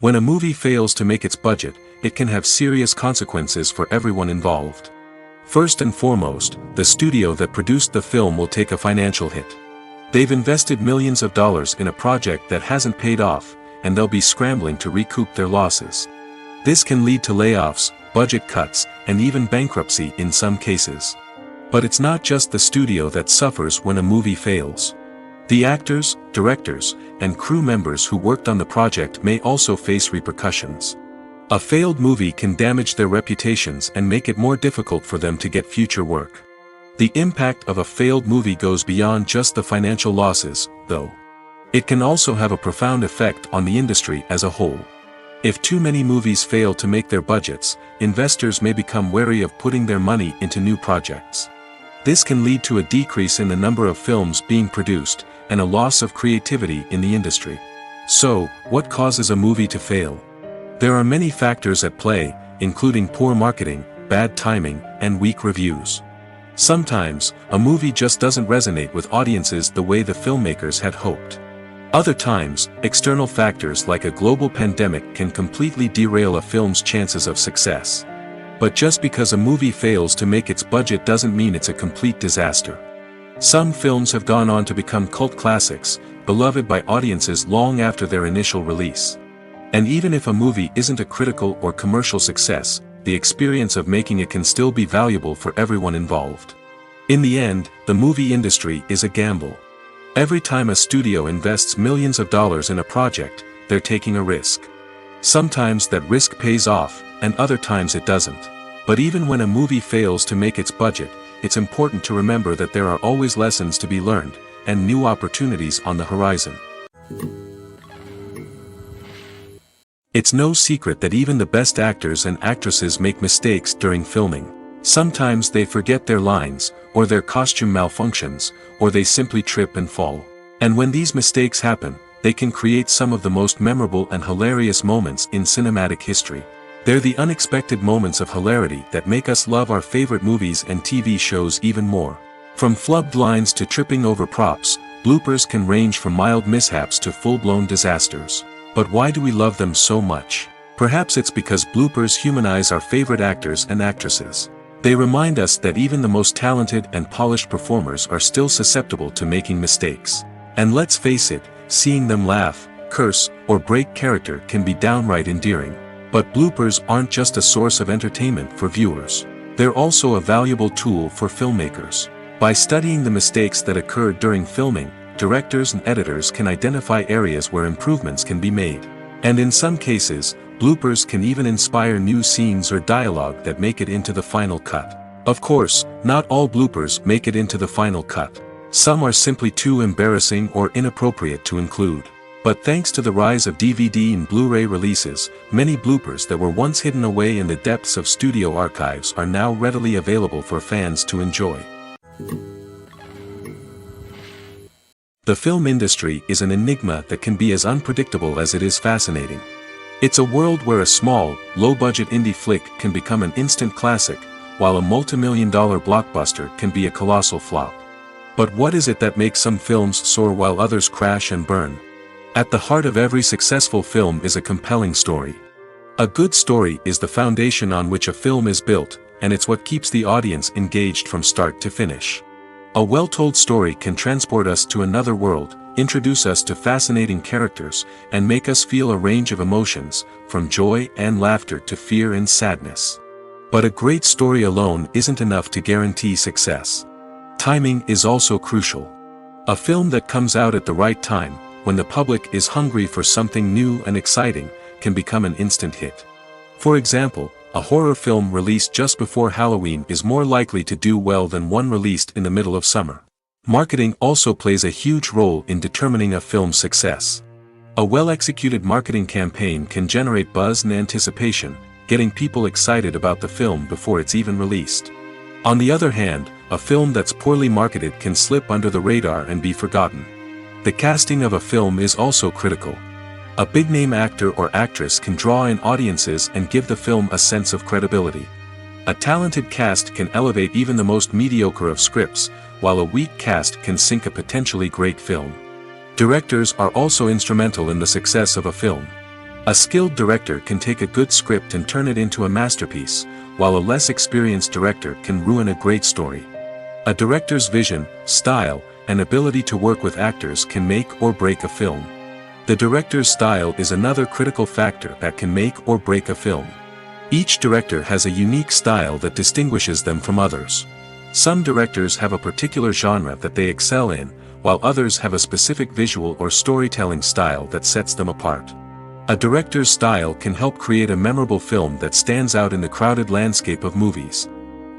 When a movie fails to make its budget, it can have serious consequences for everyone involved. First and foremost, the studio that produced the film will take a financial hit. They've invested millions of dollars in a project that hasn't paid off, and they'll be scrambling to recoup their losses. This can lead to layoffs, budget cuts, and even bankruptcy in some cases. But it's not just the studio that suffers when a movie fails. The actors, directors, and crew members who worked on the project may also face repercussions. A failed movie can damage their reputations and make it more difficult for them to get future work. The impact of a failed movie goes beyond just the financial losses, though. It can also have a profound effect on the industry as a whole. If too many movies fail to make their budgets, investors may become wary of putting their money into new projects. This can lead to a decrease in the number of films being produced, and a loss of creativity in the industry. So, what causes a movie to fail? There are many factors at play, including poor marketing, bad timing, and weak reviews. Sometimes, a movie just doesn't resonate with audiences the way the filmmakers had hoped. Other times, external factors like a global pandemic can completely derail a film's chances of success. But just because a movie fails to make its budget doesn't mean it's a complete disaster. Some films have gone on to become cult classics, beloved by audiences long after their initial release. And even if a movie isn't a critical or commercial success, the experience of making it can still be valuable for everyone involved. In the end, the movie industry is a gamble. Every time a studio invests millions of dollars in a project, they're taking a risk. Sometimes that risk pays off, and other times it doesn't. But even when a movie fails to make its budget, it's important to remember that there are always lessons to be learned, and new opportunities on the horizon. It's no secret that even the best actors and actresses make mistakes during filming. Sometimes they forget their lines, or their costume malfunctions, or they simply trip and fall. And when these mistakes happen, they can create some of the most memorable and hilarious moments in cinematic history. They're the unexpected moments of hilarity that make us love our favorite movies and TV shows even more. From flubbed lines to tripping over props, bloopers can range from mild mishaps to full-blown disasters. But why do we love them so much? Perhaps it's because bloopers humanize our favorite actors and actresses. They remind us that even the most talented and polished performers are still susceptible to making mistakes. And let's face it, seeing them laugh, curse, or break character can be downright endearing. But bloopers aren't just a source of entertainment for viewers. They're also a valuable tool for filmmakers. By studying the mistakes that occurred during filming, directors and editors can identify areas where improvements can be made. And in some cases, Bloopers can even inspire new scenes or dialogue that make it into the final cut. Of course, not all bloopers make it into the final cut. Some are simply too embarrassing or inappropriate to include. But thanks to the rise of DVD and Blu-ray releases, many bloopers that were once hidden away in the depths of studio archives are now readily available for fans to enjoy. The film industry is an enigma that can be as unpredictable as it is fascinating. It's a world where a small, low-budget indie flick can become an instant classic, while a multi-million-dollar blockbuster can be a colossal flop. But what is it that makes some films soar while others crash and burn? At the heart of every successful film is a compelling story. A good story is the foundation on which a film is built, and it's what keeps the audience engaged from start to finish. A well-told story can transport us to another world, introduce us to fascinating characters, and make us feel a range of emotions, from joy and laughter to fear and sadness. But a great story alone isn't enough to guarantee success. Timing is also crucial. A film that comes out at the right time, when the public is hungry for something new and exciting, can become an instant hit. For example, a horror film released just before Halloween is more likely to do well than one released in the middle of summer. Marketing also plays a huge role in determining a film's success. A well-executed marketing campaign can generate buzz and anticipation, getting people excited about the film before it's even released. On the other hand, a film that's poorly marketed can slip under the radar and be forgotten. The casting of a film is also critical. A big-name actor or actress can draw in audiences and give the film a sense of credibility. A talented cast can elevate even the most mediocre of scripts, while a weak cast can sink a potentially great film. Directors are also instrumental in the success of a film. A skilled director can take a good script and turn it into a masterpiece, while a less experienced director can ruin a great story. A director's vision, style, and ability to work with actors can make or break a film. The director's style is another critical factor that can make or break a film. Each director has a unique style that distinguishes them from others. Some directors have a particular genre that they excel in, while others have a specific visual or storytelling style that sets them apart. A director's style can help create a memorable film that stands out in the crowded landscape of movies.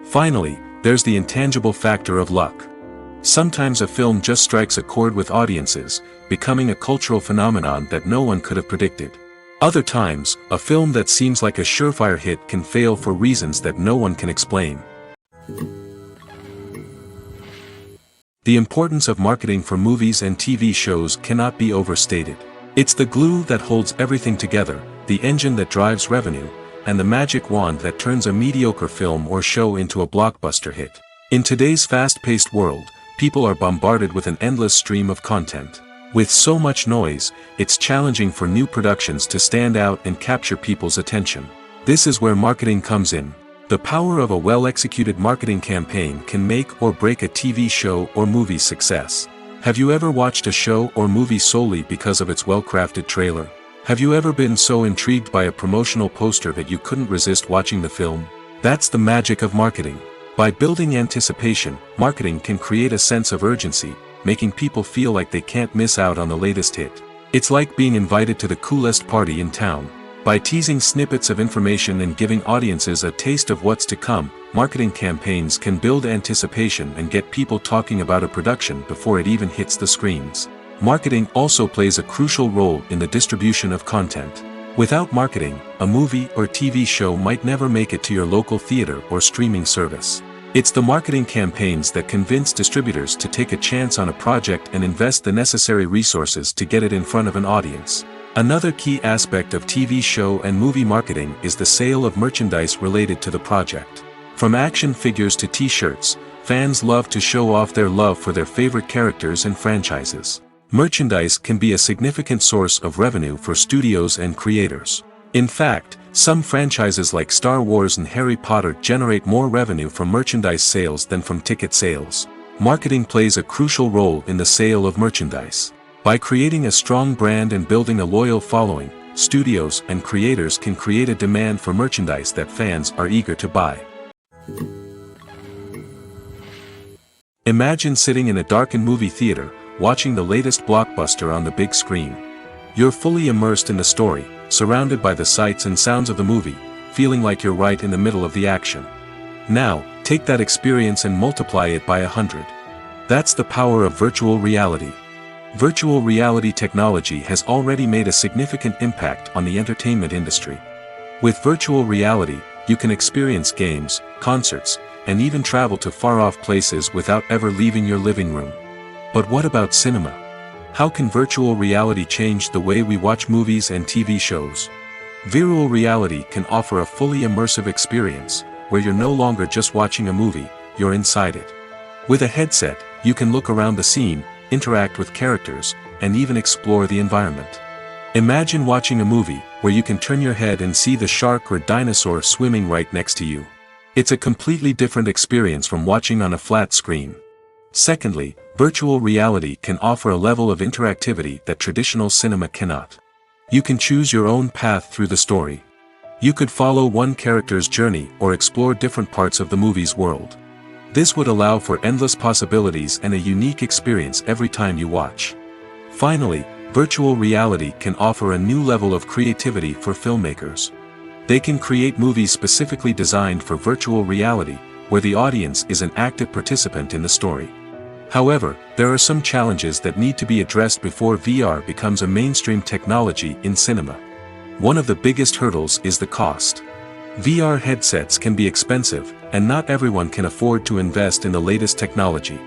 Finally, there's the intangible factor of luck. Sometimes a film just strikes a chord with audiences, becoming a cultural phenomenon that no one could have predicted. Other times, a film that seems like a surefire hit can fail for reasons that no one can explain. The importance of marketing for movies and TV shows cannot be overstated. It's the glue that holds everything together, the engine that drives revenue, and the magic wand that turns a mediocre film or show into a blockbuster hit. In today's fast-paced world, people are bombarded with an endless stream of content. With so much noise, it's challenging for new productions to stand out and capture people's attention. This is where marketing comes in. The power of a well-executed marketing campaign can make or break a TV show or movie's success. Have you ever watched a show or movie solely because of its well-crafted trailer? Have you ever been so intrigued by a promotional poster that you couldn't resist watching the film? That's the magic of marketing. By building anticipation, marketing can create a sense of urgency, making people feel like they can't miss out on the latest hit. It's like being invited to the coolest party in town. By teasing snippets of information and giving audiences a taste of what's to come, marketing campaigns can build anticipation and get people talking about a production before it even hits the screens. Marketing also plays a crucial role in the distribution of content. Without marketing, a movie or TV show might never make it to your local theater or streaming service. It's the marketing campaigns that convince distributors to take a chance on a project and invest the necessary resources to get it in front of an audience. Another key aspect of TV show and movie marketing is the sale of merchandise related to the project. From action figures to t-shirts, fans love to show off their love for their favorite characters and franchises. Merchandise can be a significant source of revenue for studios and creators. In fact, some franchises like Star Wars and Harry Potter generate more revenue from merchandise sales than from ticket sales. Marketing plays a crucial role in the sale of merchandise. By creating a strong brand and building a loyal following, studios and creators can create a demand for merchandise that fans are eager to buy. Imagine sitting in a darkened movie theater, watching the latest blockbuster on the big screen. You're fully immersed in the story, surrounded by the sights and sounds of the movie, feeling like you're right in the middle of the action. Now, take that experience and multiply it by 100. That's the power of virtual reality. Virtual reality technology has already made a significant impact on the entertainment industry. With virtual reality, you can experience games, concerts, and even travel to far-off places without ever leaving your living room. But what about cinema? How can virtual reality change the way we watch movies and TV shows? Virtual reality can offer a fully immersive experience, where you're no longer just watching a movie, you're inside it. With a headset, you can look around the scene, interact with characters, and even explore the environment. Imagine watching a movie, where you can turn your head and see the shark or dinosaur swimming right next to you. It's a completely different experience from watching on a flat screen. Secondly, virtual reality can offer a level of interactivity that traditional cinema cannot. You can choose your own path through the story. You could follow one character's journey or explore different parts of the movie's world. This would allow for endless possibilities and a unique experience every time you watch. Finally, virtual reality can offer a new level of creativity for filmmakers. They can create movies specifically designed for virtual reality, where the audience is an active participant in the story. However, there are some challenges that need to be addressed before VR becomes a mainstream technology in cinema. One of the biggest hurdles is the cost. VR headsets can be expensive, and not everyone can afford to invest in the latest technology.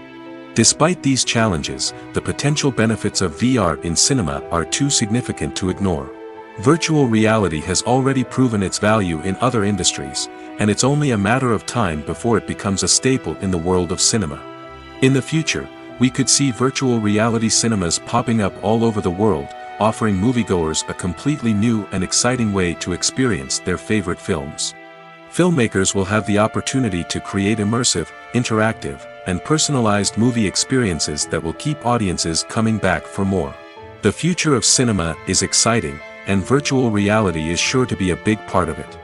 Despite these challenges, the potential benefits of VR in cinema are too significant to ignore. Virtual reality has already proven its value in other industries, and it's only a matter of time before it becomes a staple in the world of cinema. In the future, we could see virtual reality cinemas popping up all over the world, offering moviegoers a completely new and exciting way to experience their favorite films. Filmmakers will have the opportunity to create immersive, interactive, and personalized movie experiences that will keep audiences coming back for more. The future of cinema is exciting, and virtual reality is sure to be a big part of it.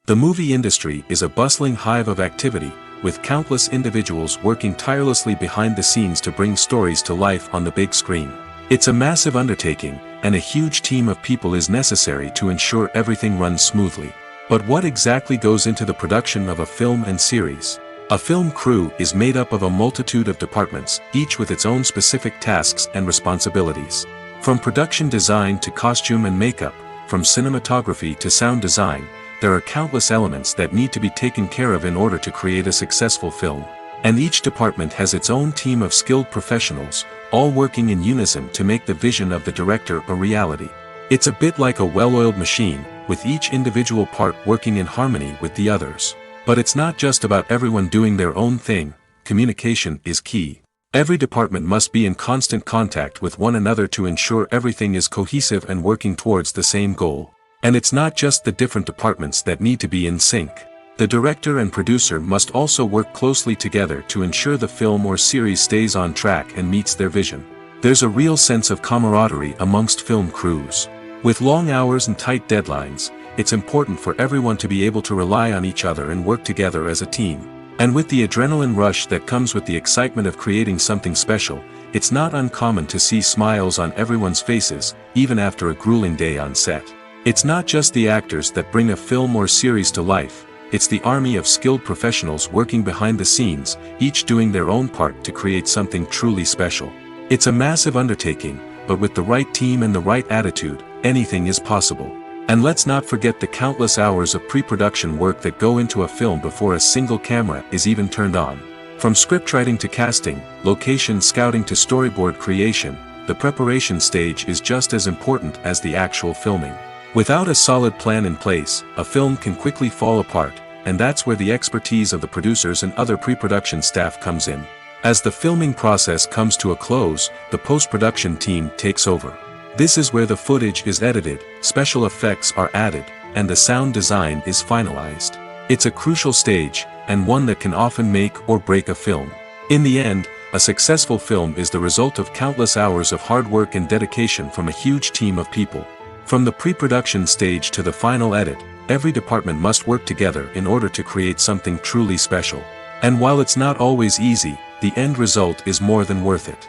The movie industry is a bustling hive of activity, with countless individuals working tirelessly behind the scenes to bring stories to life on the big screen. It's a massive undertaking, and a huge team of people is necessary to ensure everything runs smoothly. But what exactly goes into the production of a film and series? A film crew is made up of a multitude of departments, each with its own specific tasks and responsibilities. From production design to costume and makeup, from cinematography to sound design, there are countless elements that need to be taken care of in order to create a successful film. And each department has its own team of skilled professionals, all working in unison to make the vision of the director a reality. It's a bit like a well-oiled machine, with each individual part working in harmony with the others. But it's not just about everyone doing their own thing. Communication is key. Every department must be in constant contact with one another to ensure everything is cohesive and working towards the same goal. And it's not just the different departments that need to be in sync. The director and producer must also work closely together to ensure the film or series stays on track and meets their vision. There's a real sense of camaraderie amongst film crews. With long hours and tight deadlines, it's important for everyone to be able to rely on each other and work together as a team. And with the adrenaline rush that comes with the excitement of creating something special, it's not uncommon to see smiles on everyone's faces, even after a grueling day on set. It's not just the actors that bring a film or series to life, it's the army of skilled professionals working behind the scenes, each doing their own part to create something truly special. It's a massive undertaking, but with the right team and the right attitude, anything is possible. And let's not forget the countless hours of pre-production work that go into a film before a single camera is even turned on. From scriptwriting to casting, location scouting to storyboard creation, the preparation stage is just as important as the actual filming. Without a solid plan in place, a film can quickly fall apart, and that's where the expertise of the producers and other pre-production staff comes in. As the filming process comes to a close, the post-production team takes over. This is where the footage is edited, special effects are added, and the sound design is finalized. It's a crucial stage, and one that can often make or break a film. In the end, a successful film is the result of countless hours of hard work and dedication from a huge team of people. From the pre-production stage to the final edit, every department must work together in order to create something truly special. And while it's not always easy, the end result is more than worth it.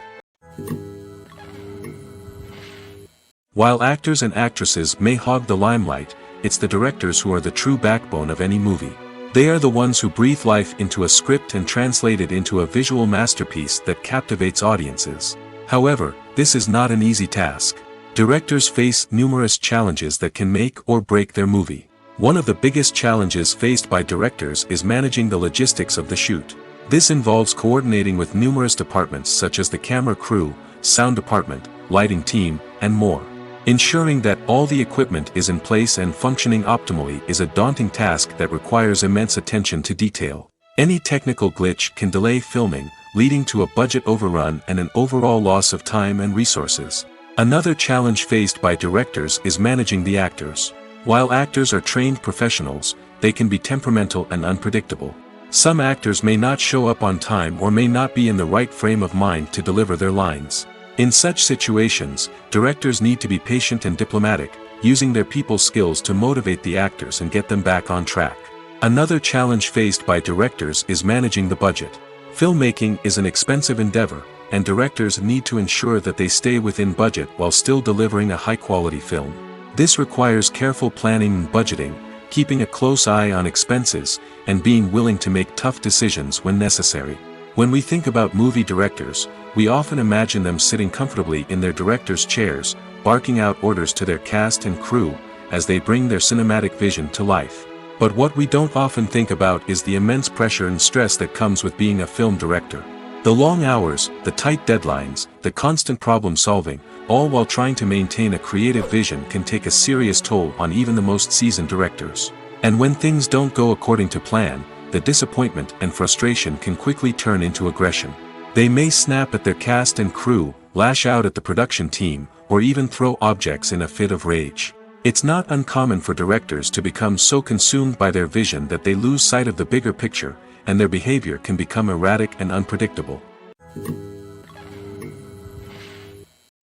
While actors and actresses may hog the limelight, it's the directors who are the true backbone of any movie. They are the ones who breathe life into a script and translate it into a visual masterpiece that captivates audiences. However, this is not an easy task. Directors face numerous challenges that can make or break their movie. One of the biggest challenges faced by directors is managing the logistics of the shoot. This involves coordinating with numerous departments such as the camera crew, sound department, lighting team, and more. Ensuring that all the equipment is in place and functioning optimally is a daunting task that requires immense attention to detail. Any technical glitch can delay filming, leading to a budget overrun and an overall loss of time and resources. Another challenge faced by directors is managing the actors. While actors are trained professionals, they can be temperamental and unpredictable. Some actors may not show up on time or may not be in the right frame of mind to deliver their lines. In such situations, directors need to be patient and diplomatic, using their people skills to motivate the actors and get them back on track. Another challenge faced by directors is managing the budget. Filmmaking is an expensive endeavor, and directors need to ensure that they stay within budget while still delivering a high-quality film. This requires careful planning and budgeting, keeping a close eye on expenses, and being willing to make tough decisions when necessary. When we think about movie directors, we often imagine them sitting comfortably in their director's chairs, barking out orders to their cast and crew, as they bring their cinematic vision to life. But what we don't often think about is the immense pressure and stress that comes with being a film director. The long hours, the tight deadlines, the constant problem solving, all while trying to maintain a creative vision can take a serious toll on even the most seasoned directors. And when things don't go according to plan, the disappointment and frustration can quickly turn into aggression. They may snap at their cast and crew, lash out at the production team, or even throw objects in a fit of rage. It's not uncommon for directors to become so consumed by their vision that they lose sight of the bigger picture, and their behavior can become erratic and unpredictable.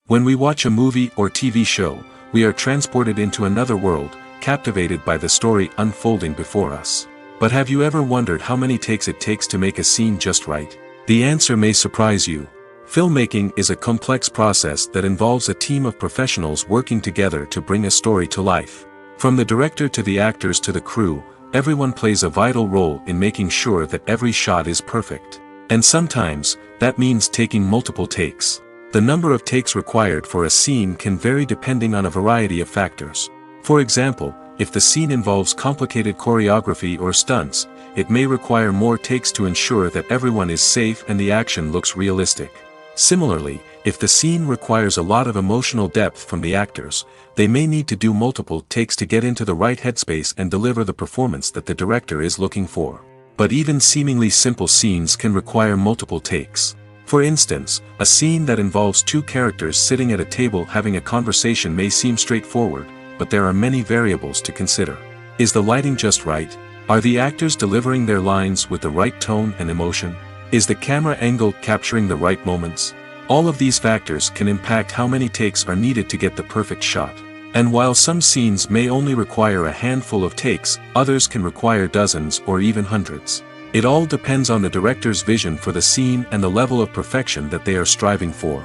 When we watch a movie or TV show, we are transported into another world, captivated by the story unfolding before us. But have you ever wondered how many takes it takes to make a scene just right? The answer may surprise you. Filmmaking is a complex process that involves a team of professionals working together to bring a story to life. From the director to the actors to the crew, everyone plays a vital role in making sure that every shot is perfect. And sometimes, that means taking multiple takes. The number of takes required for a scene can vary depending on a variety of factors. For example, if the scene involves complicated choreography or stunts, it may require more takes to ensure that everyone is safe and the action looks realistic. Similarly, if the scene requires a lot of emotional depth from the actors, they may need to do multiple takes to get into the right headspace and deliver the performance that the director is looking for. But even seemingly simple scenes can require multiple takes. For instance, a scene that involves two characters sitting at a table having a conversation may seem straightforward, but there are many variables to consider. Is the lighting just right? Are the actors delivering their lines with the right tone and emotion? Is the camera angle capturing the right moments? All of these factors can impact how many takes are needed to get the perfect shot. And while some scenes may only require a handful of takes, others can require dozens or even hundreds. It all depends on the director's vision for the scene and the level of perfection that they are striving for.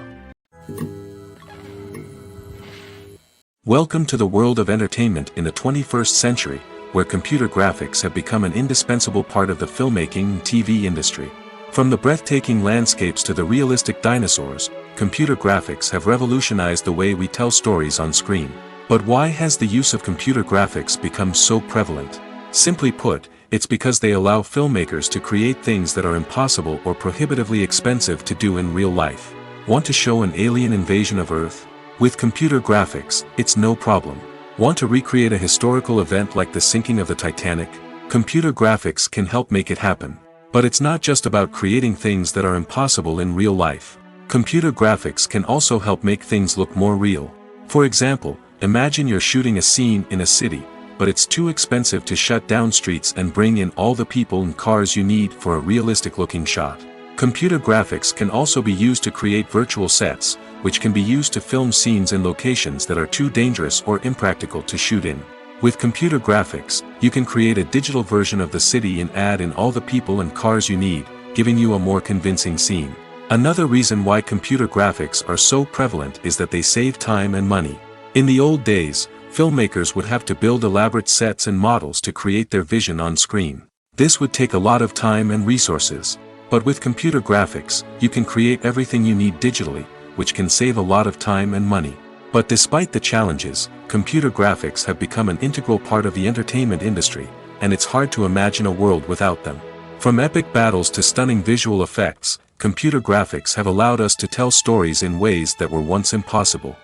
Welcome to the world of entertainment in the 21st century, where computer graphics have become an indispensable part of the filmmaking and TV industry. From the breathtaking landscapes to the realistic dinosaurs, computer graphics have revolutionized the way we tell stories on screen. But why has the use of computer graphics become so prevalent? Simply put, it's because they allow filmmakers to create things that are impossible or prohibitively expensive to do in real life. Want to show an alien invasion of Earth? With computer graphics, it's no problem. Want to recreate a historical event like the sinking of the Titanic? Computer graphics can help make it happen. But it's not just about creating things that are impossible in real life. Computer graphics can also help make things look more real. For example, imagine you're shooting a scene in a city, but it's too expensive to shut down streets and bring in all the people and cars you need for a realistic-looking shot. Computer graphics can also be used to create virtual sets, which can be used to film scenes in locations that are too dangerous or impractical to shoot in. With computer graphics, you can create a digital version of the city and add in all the people and cars you need, giving you a more convincing scene. Another reason why computer graphics are so prevalent is that they save time and money. In the old days, filmmakers would have to build elaborate sets and models to create their vision on screen. This would take a lot of time and resources. But with computer graphics, you can create everything you need digitally, which can save a lot of time and money. But despite the challenges, computer graphics have become an integral part of the entertainment industry, and it's hard to imagine a world without them. From epic battles to stunning visual effects, computer graphics have allowed us to tell stories in ways that were once impossible.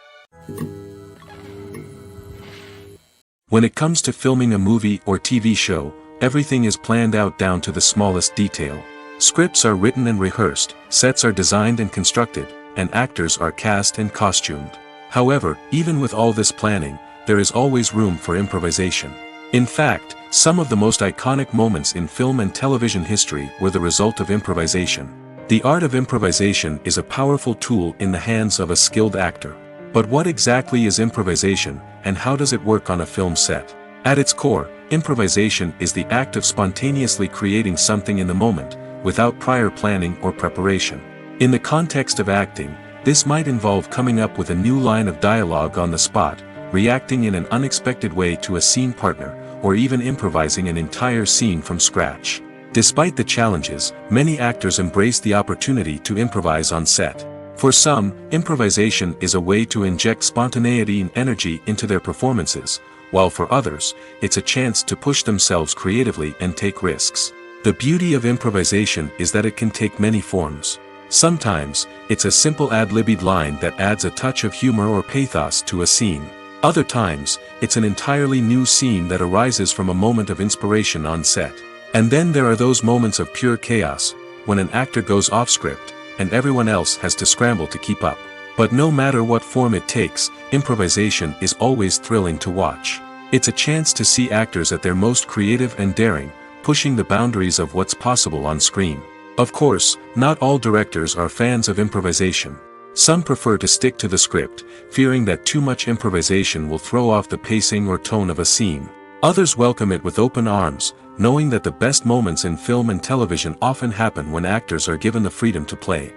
When it comes to filming a movie or TV show, everything is planned out down to the smallest detail. Scripts are written and rehearsed, sets are designed and constructed, and actors are cast and costumed. However, even with all this planning, there is always room for improvisation. In fact, some of the most iconic moments in film and television history were the result of improvisation. The art of improvisation is a powerful tool in the hands of a skilled actor. But what exactly is improvisation, and how does it work on a film set? At its core, improvisation is the act of spontaneously creating something in the moment, without prior planning or preparation. In the context of acting, this might involve coming up with a new line of dialogue on the spot, reacting in an unexpected way to a scene partner, or even improvising an entire scene from scratch. Despite the challenges, many actors embrace the opportunity to improvise on set. For some, improvisation is a way to inject spontaneity and energy into their performances, while for others, it's a chance to push themselves creatively and take risks. The beauty of improvisation is that it can take many forms. Sometimes, it's a simple ad-libbed line that adds a touch of humor or pathos to a scene. Other times, it's an entirely new scene that arises from a moment of inspiration on set. And then there are those moments of pure chaos, when an actor goes off script, and everyone else has to scramble to keep up. But no matter what form it takes, improvisation is always thrilling to watch. It's a chance to see actors at their most creative and daring, pushing the boundaries of what's possible on screen. Of course, not all directors are fans of improvisation. Some prefer to stick to the script, fearing that too much improvisation will throw off the pacing or tone of a scene. Others welcome it with open arms, knowing that the best moments in film and television often happen when actors are given the freedom to play.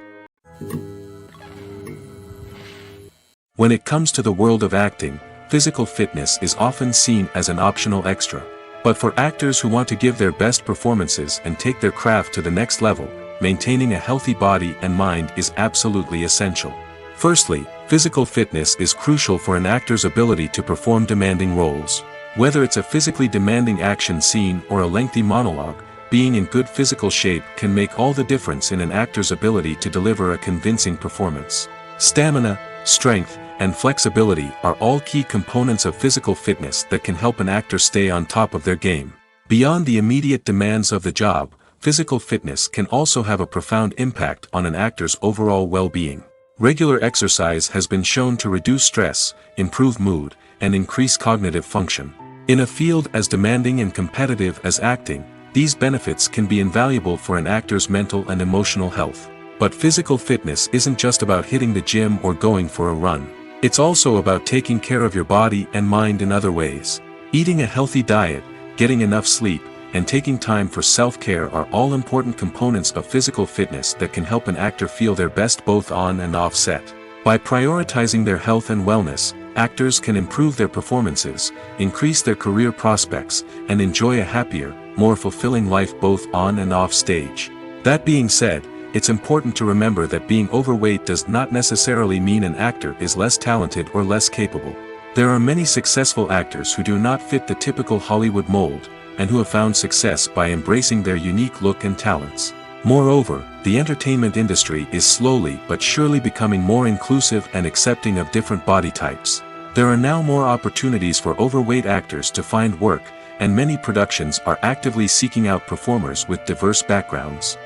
When it comes to the world of acting, physical fitness is often seen as an optional extra. But for actors who want to give their best performances and take their craft to the next level, maintaining a healthy body and mind is absolutely essential. Firstly, physical fitness is crucial for an actor's ability to perform demanding roles. Whether it's a physically demanding action scene or a lengthy monologue, being in good physical shape can make all the difference in an actor's ability to deliver a convincing performance. Stamina, strength, and flexibility are all key components of physical fitness that can help an actor stay on top of their game. Beyond the immediate demands of the job, physical fitness can also have a profound impact on an actor's overall well-being. Regular exercise has been shown to reduce stress, improve mood, and increase cognitive function. In a field as demanding and competitive as acting, these benefits can be invaluable for an actor's mental and emotional health. But physical fitness isn't just about hitting the gym or going for a run. It's also about taking care of your body and mind in other ways. Eating a healthy diet, getting enough sleep, and taking time for self-care are all important components of physical fitness that can help an actor feel their best both on and off set. By prioritizing their health and wellness, actors can improve their performances, increase their career prospects, and enjoy a happier, more fulfilling life both on and off stage. That being said, it's important to remember that being overweight does not necessarily mean an actor is less talented or less capable. There are many successful actors who do not fit the typical Hollywood mold, and who have found success by embracing their unique look and talents. Moreover, the entertainment industry is slowly but surely becoming more inclusive and accepting of different body types. There are now more opportunities for overweight actors to find work, and many productions are actively seeking out performers with diverse backgrounds.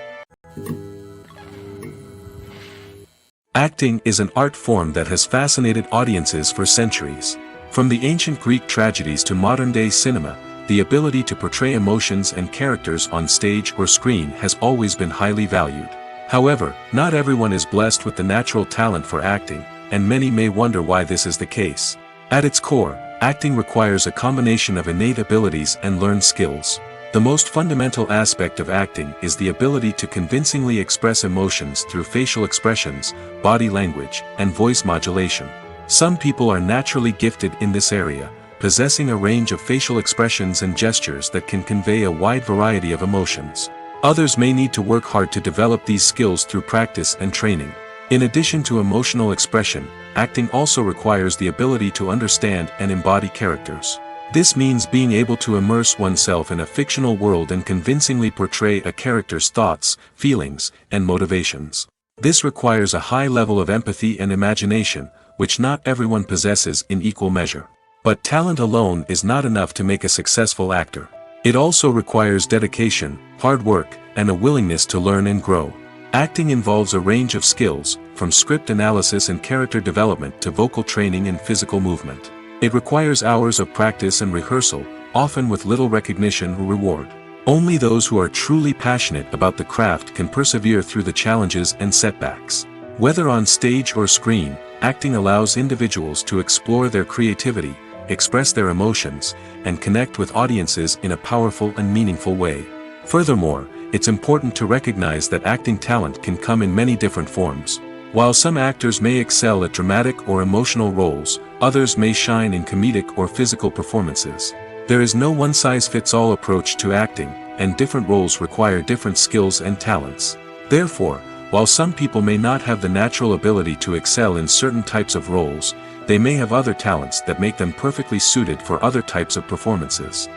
Acting is an art form that has fascinated audiences for centuries. From the ancient Greek tragedies to modern-day cinema, the ability to portray emotions and characters on stage or screen has always been highly valued. However, not everyone is blessed with the natural talent for acting, and many may wonder why this is the case. At its core, acting requires a combination of innate abilities and learned skills. The most fundamental aspect of acting is the ability to convincingly express emotions through facial expressions, body language, and voice modulation. Some people are naturally gifted in this area, possessing a range of facial expressions and gestures that can convey a wide variety of emotions. Others may need to work hard to develop these skills through practice and training. In addition to emotional expression, acting also requires the ability to understand and embody characters. This means being able to immerse oneself in a fictional world and convincingly portray a character's thoughts, feelings, and motivations. This requires a high level of empathy and imagination, which not everyone possesses in equal measure. But talent alone is not enough to make a successful actor. It also requires dedication, hard work, and a willingness to learn and grow. Acting involves a range of skills, from script analysis and character development to vocal training and physical movement. It requires hours of practice and rehearsal, often with little recognition or reward. Only those who are truly passionate about the craft can persevere through the challenges and setbacks. Whether on stage or screen, acting allows individuals to explore their creativity, express their emotions, and connect with audiences in a powerful and meaningful way. Furthermore, it's important to recognize that acting talent can come in many different forms. While some actors may excel at dramatic or emotional roles, others may shine in comedic or physical performances. There is no one-size-fits-all approach to acting, and different roles require different skills and talents. Therefore, while some people may not have the natural ability to excel in certain types of roles, they may have other talents that make them perfectly suited for other types of performances.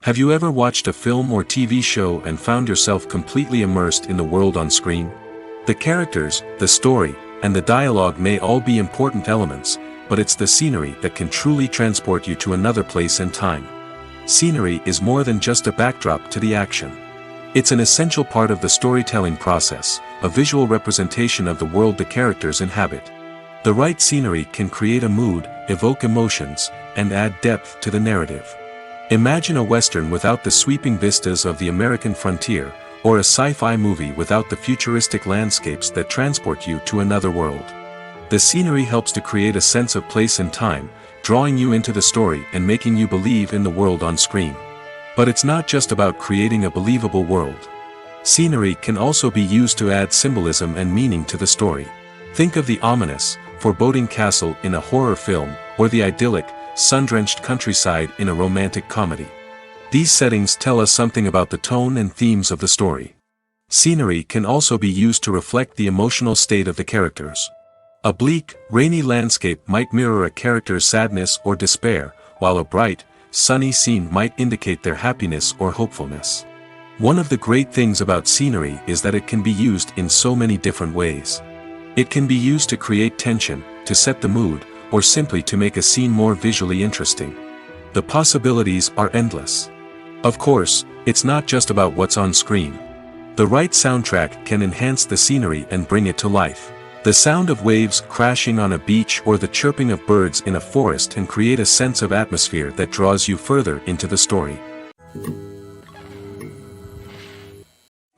Have you ever watched a film or TV show and found yourself completely immersed in the world on screen? The characters, the story, and the dialogue may all be important elements, but it's the scenery that can truly transport you to another place and time. Scenery is more than just a backdrop to the action. It's an essential part of the storytelling process, a visual representation of the world the characters inhabit. The right scenery can create a mood, evoke emotions, and add depth to the narrative. Imagine a Western without the sweeping vistas of the American frontier, or a sci-fi movie without the futuristic landscapes that transport you to another world. The scenery helps to create a sense of place and time, drawing you into the story and making you believe in the world on screen. But it's not just about creating a believable world. Scenery can also be used to add symbolism and meaning to the story. Think of the ominous, foreboding castle in a horror film, or the idyllic, sun-drenched countryside in a romantic comedy. These settings tell us something about the tone and themes of the story. Scenery can also be used to reflect the emotional state of the characters. A bleak, rainy landscape might mirror a character's sadness or despair, while a bright, sunny scene might indicate their happiness or hopefulness. One of the great things about scenery is that it can be used in so many different ways. It can be used to create tension, to set the mood, or simply to make a scene more visually interesting. The possibilities are endless. Of course, it's not just about what's on screen. The right soundtrack can enhance the scenery and bring it to life. The sound of waves crashing on a beach or the chirping of birds in a forest can create a sense of atmosphere that draws you further into the story.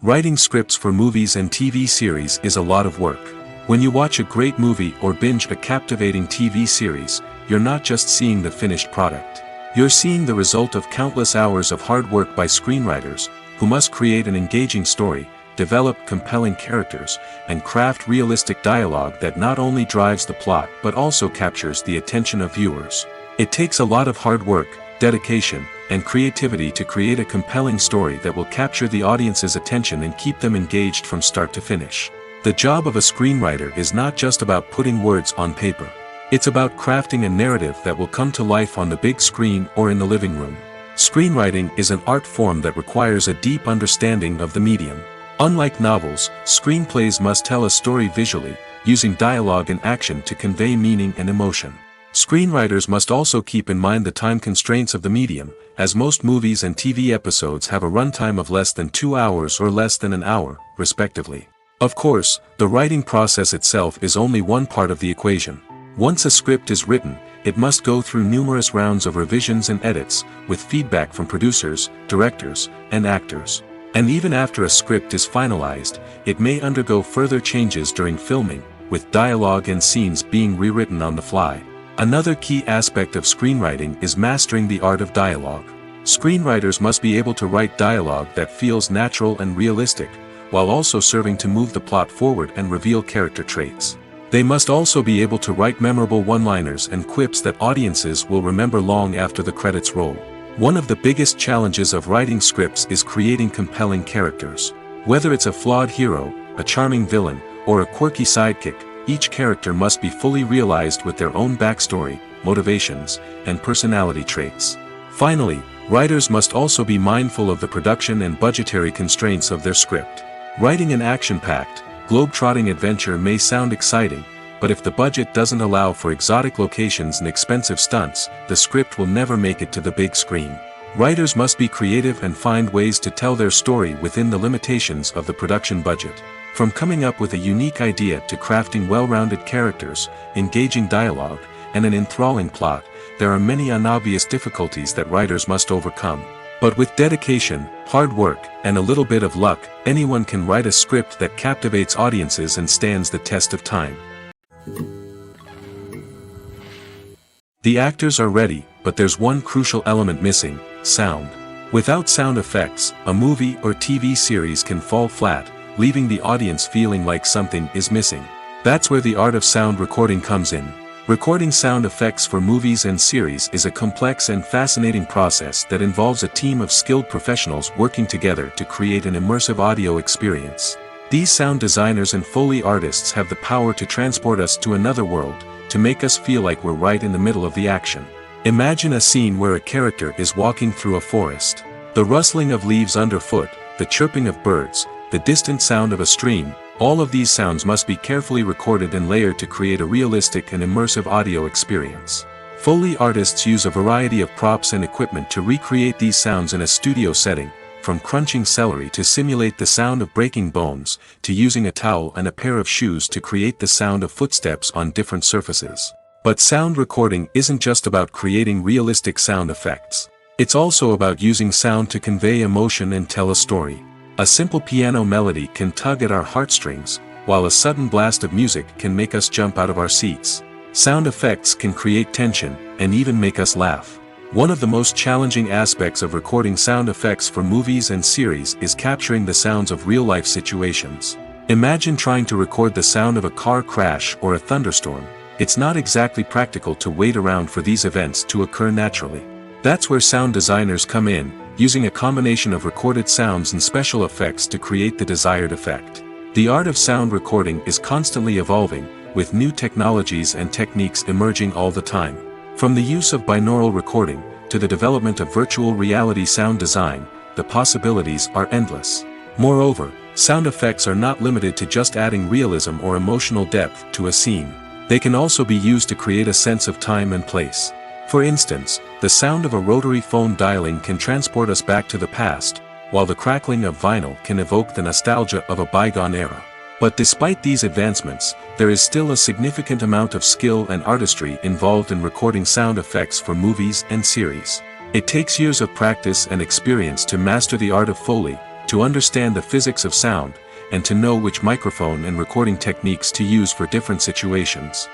Writing scripts for movies and TV series is a lot of work. When you watch a great movie or binge a captivating TV series, you're not just seeing the finished product. You're seeing the result of countless hours of hard work by screenwriters, who must create an engaging story, develop compelling characters, and craft realistic dialogue that not only drives the plot but also captures the attention of viewers. It takes a lot of hard work, dedication, and creativity to create a compelling story that will capture the audience's attention and keep them engaged from start to finish. The job of a screenwriter is not just about putting words on paper. It's about crafting a narrative that will come to life on the big screen or in the living room. Screenwriting is an art form that requires a deep understanding of the medium. Unlike novels, screenplays must tell a story visually, using dialogue and action to convey meaning and emotion. Screenwriters must also keep in mind the time constraints of the medium, as most movies and TV episodes have a runtime of less than 2 hours or less than an hour, respectively. Of course, the writing process itself is only one part of the equation. Once a script is written, it must go through numerous rounds of revisions and edits, with feedback from producers, directors, and actors. And even after a script is finalized, it may undergo further changes during filming, with dialogue and scenes being rewritten on the fly. Another key aspect of screenwriting is mastering the art of dialogue. Screenwriters must be able to write dialogue that feels natural and realistic, while also serving to move the plot forward and reveal character traits. They must also be able to write memorable one-liners and quips that audiences will remember long after the credits roll. One of the biggest challenges of writing scripts is creating compelling characters. Whether it's a flawed hero, a charming villain, or a quirky sidekick, each character must be fully realized with their own backstory, motivations, and personality traits. Finally, writers must also be mindful of the production and budgetary constraints of their script. Writing an action-packed, globe-trotting adventure may sound exciting, but if the budget doesn't allow for exotic locations and expensive stunts, the script will never make it to the big screen. Writers must be creative and find ways to tell their story within the limitations of the production budget. From coming up with a unique idea to crafting well-rounded characters, engaging dialogue, and an enthralling plot, there are many unobvious difficulties that writers must overcome. But with dedication, hard work, and a little bit of luck, anyone can write a script that captivates audiences and stands the test of time. The actors are ready, but there's one crucial element missing: sound. Without sound effects, a movie or TV series can fall flat, leaving the audience feeling like something is missing. That's where the art of sound recording comes in. Recording sound effects for movies and series is a complex and fascinating process that involves a team of skilled professionals working together to create an immersive audio experience. These sound designers and Foley artists have the power to transport us to another world, to make us feel like we're right in the middle of the action. Imagine a scene where a character is walking through a forest. The rustling of leaves underfoot, the chirping of birds, the distant sound of a stream, all of these sounds must be carefully recorded and layered to create a realistic and immersive audio experience. Foley artists use a variety of props and equipment to recreate these sounds in a studio setting, from crunching celery to simulate the sound of breaking bones, to using a towel and a pair of shoes to create the sound of footsteps on different surfaces. But sound recording isn't just about creating realistic sound effects. It's also about using sound to convey emotion and tell a story. A simple piano melody can tug at our heartstrings, while a sudden blast of music can make us jump out of our seats. Sound effects can create tension, and even make us laugh. One of the most challenging aspects of recording sound effects for movies and series is capturing the sounds of real-life situations. Imagine trying to record the sound of a car crash or a thunderstorm. It's not exactly practical to wait around for these events to occur naturally. That's where sound designers come in, using a combination of recorded sounds and special effects to create the desired effect. The art of sound recording is constantly evolving, with new technologies and techniques emerging all the time. From the use of binaural recording, to the development of virtual reality sound design, the possibilities are endless. Moreover, sound effects are not limited to just adding realism or emotional depth to a scene. They can also be used to create a sense of time and place. For instance, the sound of a rotary phone dialing can transport us back to the past, while the crackling of vinyl can evoke the nostalgia of a bygone era. But despite these advancements, there is still a significant amount of skill and artistry involved in recording sound effects for movies and series. It takes years of practice and experience to master the art of Foley, to understand the physics of sound, and to know which microphone and recording techniques to use for different situations.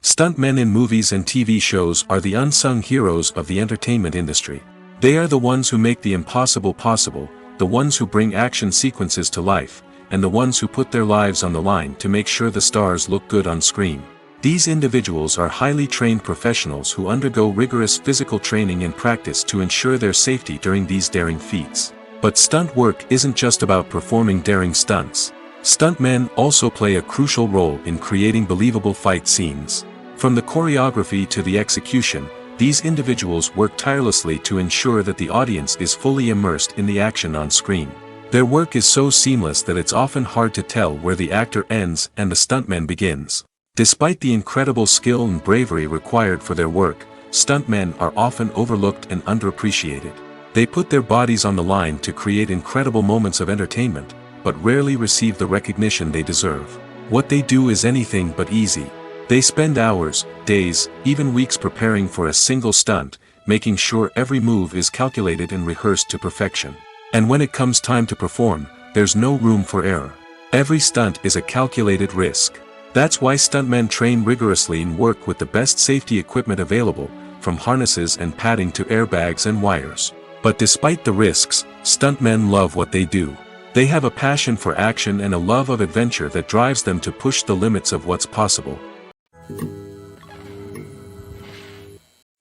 Stuntmen in movies and TV shows are the unsung heroes of the entertainment industry. They are the ones who make the impossible possible, the ones who bring action sequences to life, and the ones who put their lives on the line to make sure the stars look good on screen. These individuals are highly trained professionals who undergo rigorous physical training and practice to ensure their safety during these daring feats. But stunt work isn't just about performing daring stunts. Stuntmen also play a crucial role in creating believable fight scenes. From the choreography to the execution, these individuals work tirelessly to ensure that the audience is fully immersed in the action on screen. Their work is so seamless that it's often hard to tell where the actor ends and the stuntman begins. Despite the incredible skill and bravery required for their work, stuntmen are often overlooked and underappreciated. They put their bodies on the line to create incredible moments of entertainment, but rarely receive the recognition they deserve. What they do is anything but easy. They spend hours, days, even weeks preparing for a single stunt, making sure every move is calculated and rehearsed to perfection. And when it comes time to perform, there's no room for error. Every stunt is a calculated risk. That's why stuntmen train rigorously and work with the best safety equipment available, from harnesses and padding to airbags and wires. But despite the risks, stuntmen love what they do. They have a passion for action and a love of adventure that drives them to push the limits of what's possible.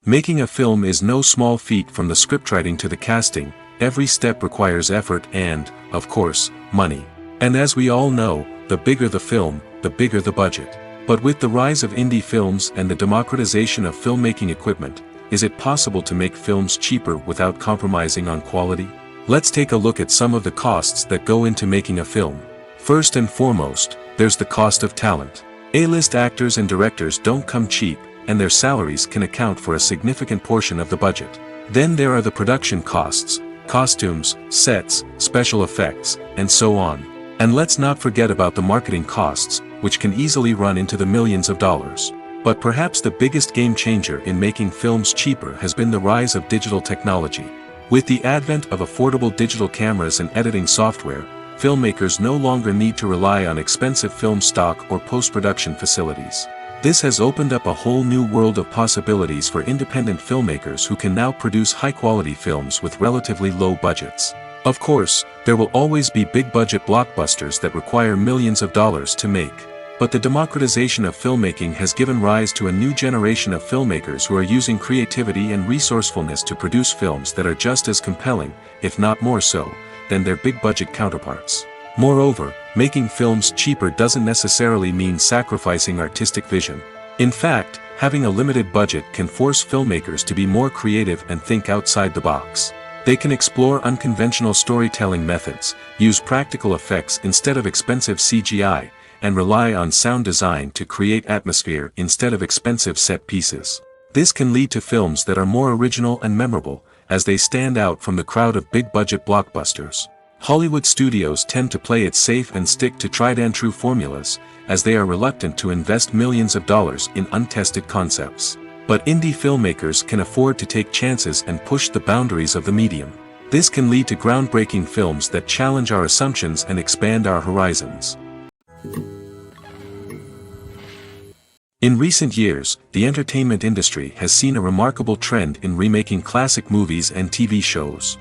Making a film is no small feat. From the scriptwriting to the casting, every step requires effort and, of course, money. And as we all know, the bigger the film, the bigger the budget. But with the rise of indie films and the democratization of filmmaking equipment, is it possible to make films cheaper without compromising on quality? Let's take a look at some of the costs that go into making a film. First and foremost, there's the cost of talent. A-list actors and directors don't come cheap, and their salaries can account for a significant portion of the budget. Then there are the production costs, costumes, sets, special effects, and so on. And let's not forget about the marketing costs, which can easily run into the millions of dollars. But perhaps the biggest game changer in making films cheaper has been the rise of digital technology. With the advent of affordable digital cameras and editing software, filmmakers no longer need to rely on expensive film stock or post-production facilities. This has opened up a whole new world of possibilities for independent filmmakers who can now produce high-quality films with relatively low budgets. Of course, there will always be big-budget blockbusters that require millions of dollars to make. But the democratization of filmmaking has given rise to a new generation of filmmakers who are using creativity and resourcefulness to produce films that are just as compelling, if not more so, than their big-budget counterparts. Moreover, making films cheaper doesn't necessarily mean sacrificing artistic vision. In fact, having a limited budget can force filmmakers to be more creative and think outside the box. They can explore unconventional storytelling methods, use practical effects instead of expensive CGI, and rely on sound design to create atmosphere instead of expensive set pieces. This can lead to films that are more original and memorable, as they stand out from the crowd of big-budget blockbusters. Hollywood studios tend to play it safe and stick to tried-and-true formulas, as they are reluctant to invest millions of dollars in untested concepts. But indie filmmakers can afford to take chances and push the boundaries of the medium. This can lead to groundbreaking films that challenge our assumptions and expand our horizons. In recent years, the entertainment industry has seen a remarkable trend in remaking classic movies and TV shows.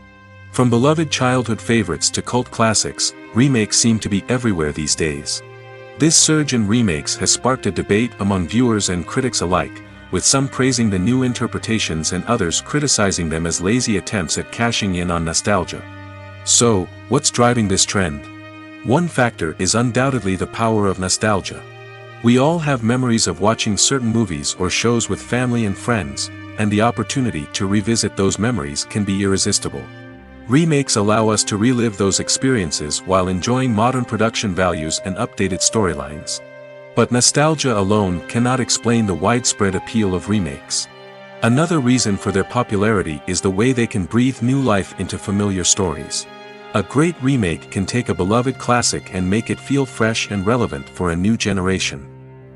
From beloved childhood favorites to cult classics, remakes seem to be everywhere these days. This surge in remakes has sparked a debate among viewers and critics alike, with some praising the new interpretations and others criticizing them as lazy attempts at cashing in on nostalgia. So, what's driving this trend? One factor is undoubtedly the power of nostalgia. We all have memories of watching certain movies or shows with family and friends, and the opportunity to revisit those memories can be irresistible. Remakes allow us to relive those experiences while enjoying modern production values and updated storylines. But nostalgia alone cannot explain the widespread appeal of remakes. Another reason for their popularity is the way they can breathe new life into familiar stories. A great remake can take a beloved classic and make it feel fresh and relevant for a new generation.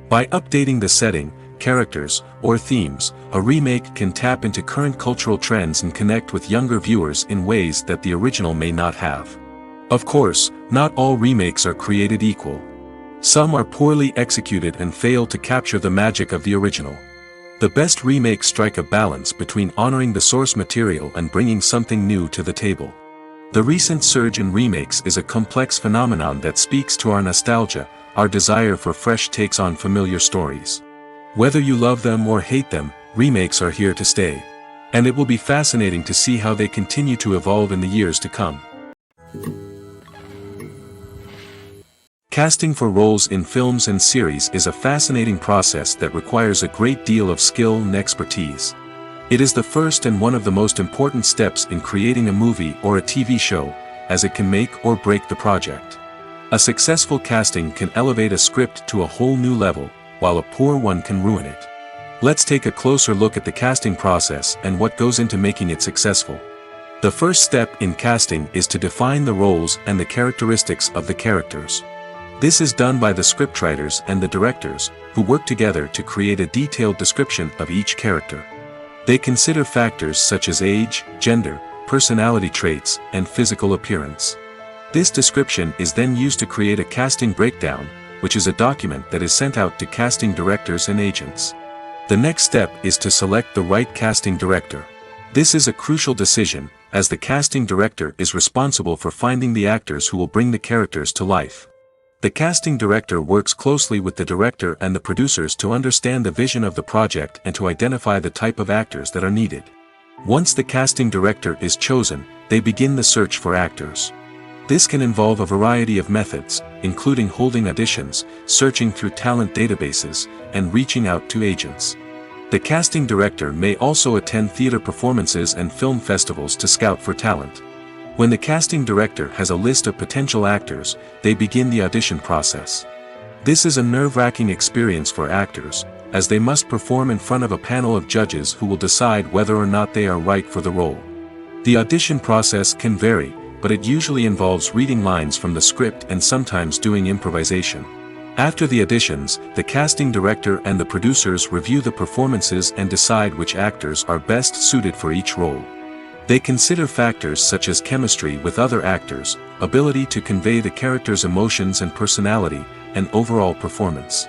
By updating the setting, characters, or themes, a remake can tap into current cultural trends and connect with younger viewers in ways that the original may not have. Of course, not all remakes are created equal. Some are poorly executed and fail to capture the magic of the original. The best remakes strike a balance between honoring the source material and bringing something new to the table. The recent surge in remakes is a complex phenomenon that speaks to our nostalgia, our desire for fresh takes on familiar stories. Whether you love them or hate them, remakes are here to stay. And it will be fascinating to see how they continue to evolve in the years to come. Casting for roles in films and series is a fascinating process that requires a great deal of skill and expertise. It is the first and one of the most important steps in creating a movie or a TV show, as it can make or break the project. A successful casting can elevate a script to a whole new level, while a poor one can ruin it. Let's take a closer look at the casting process and what goes into making it successful. The first step in casting is to define the roles and the characteristics of the characters. This is done by the scriptwriters and the directors, who work together to create a detailed description of each character. They consider factors such as age, gender, personality traits, and physical appearance. This description is then used to create a casting breakdown, which is a document that is sent out to casting directors and agents. The next step is to select the right casting director. This is a crucial decision, as the casting director is responsible for finding the actors who will bring the characters to life. The casting director works closely with the director and the producers to understand the vision of the project and to identify the type of actors that are needed. Once the casting director is chosen, they begin the search for actors. This can involve a variety of methods, including holding auditions, searching through talent databases, and reaching out to agents. The casting director may also attend theater performances and film festivals to scout for talent. When the casting director has a list of potential actors, they begin the audition process. This is a nerve-wracking experience for actors, as they must perform in front of a panel of judges who will decide whether or not they are right for the role. The audition process can vary, but it usually involves reading lines from the script and sometimes doing improvisation. After the auditions, the casting director and the producers review the performances and decide which actors are best suited for each role. They consider factors such as chemistry with other actors, ability to convey the character's emotions and personality, and overall performance.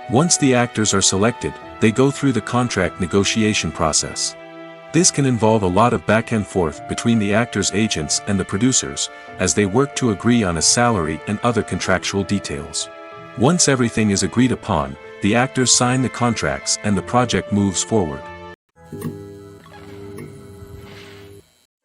Once the actors are selected, they go through the contract negotiation process. This can involve a lot of back and forth between the actors' agents and the producers, as they work to agree on a salary and other contractual details. Once everything is agreed upon, the actors sign the contracts and the project moves forward.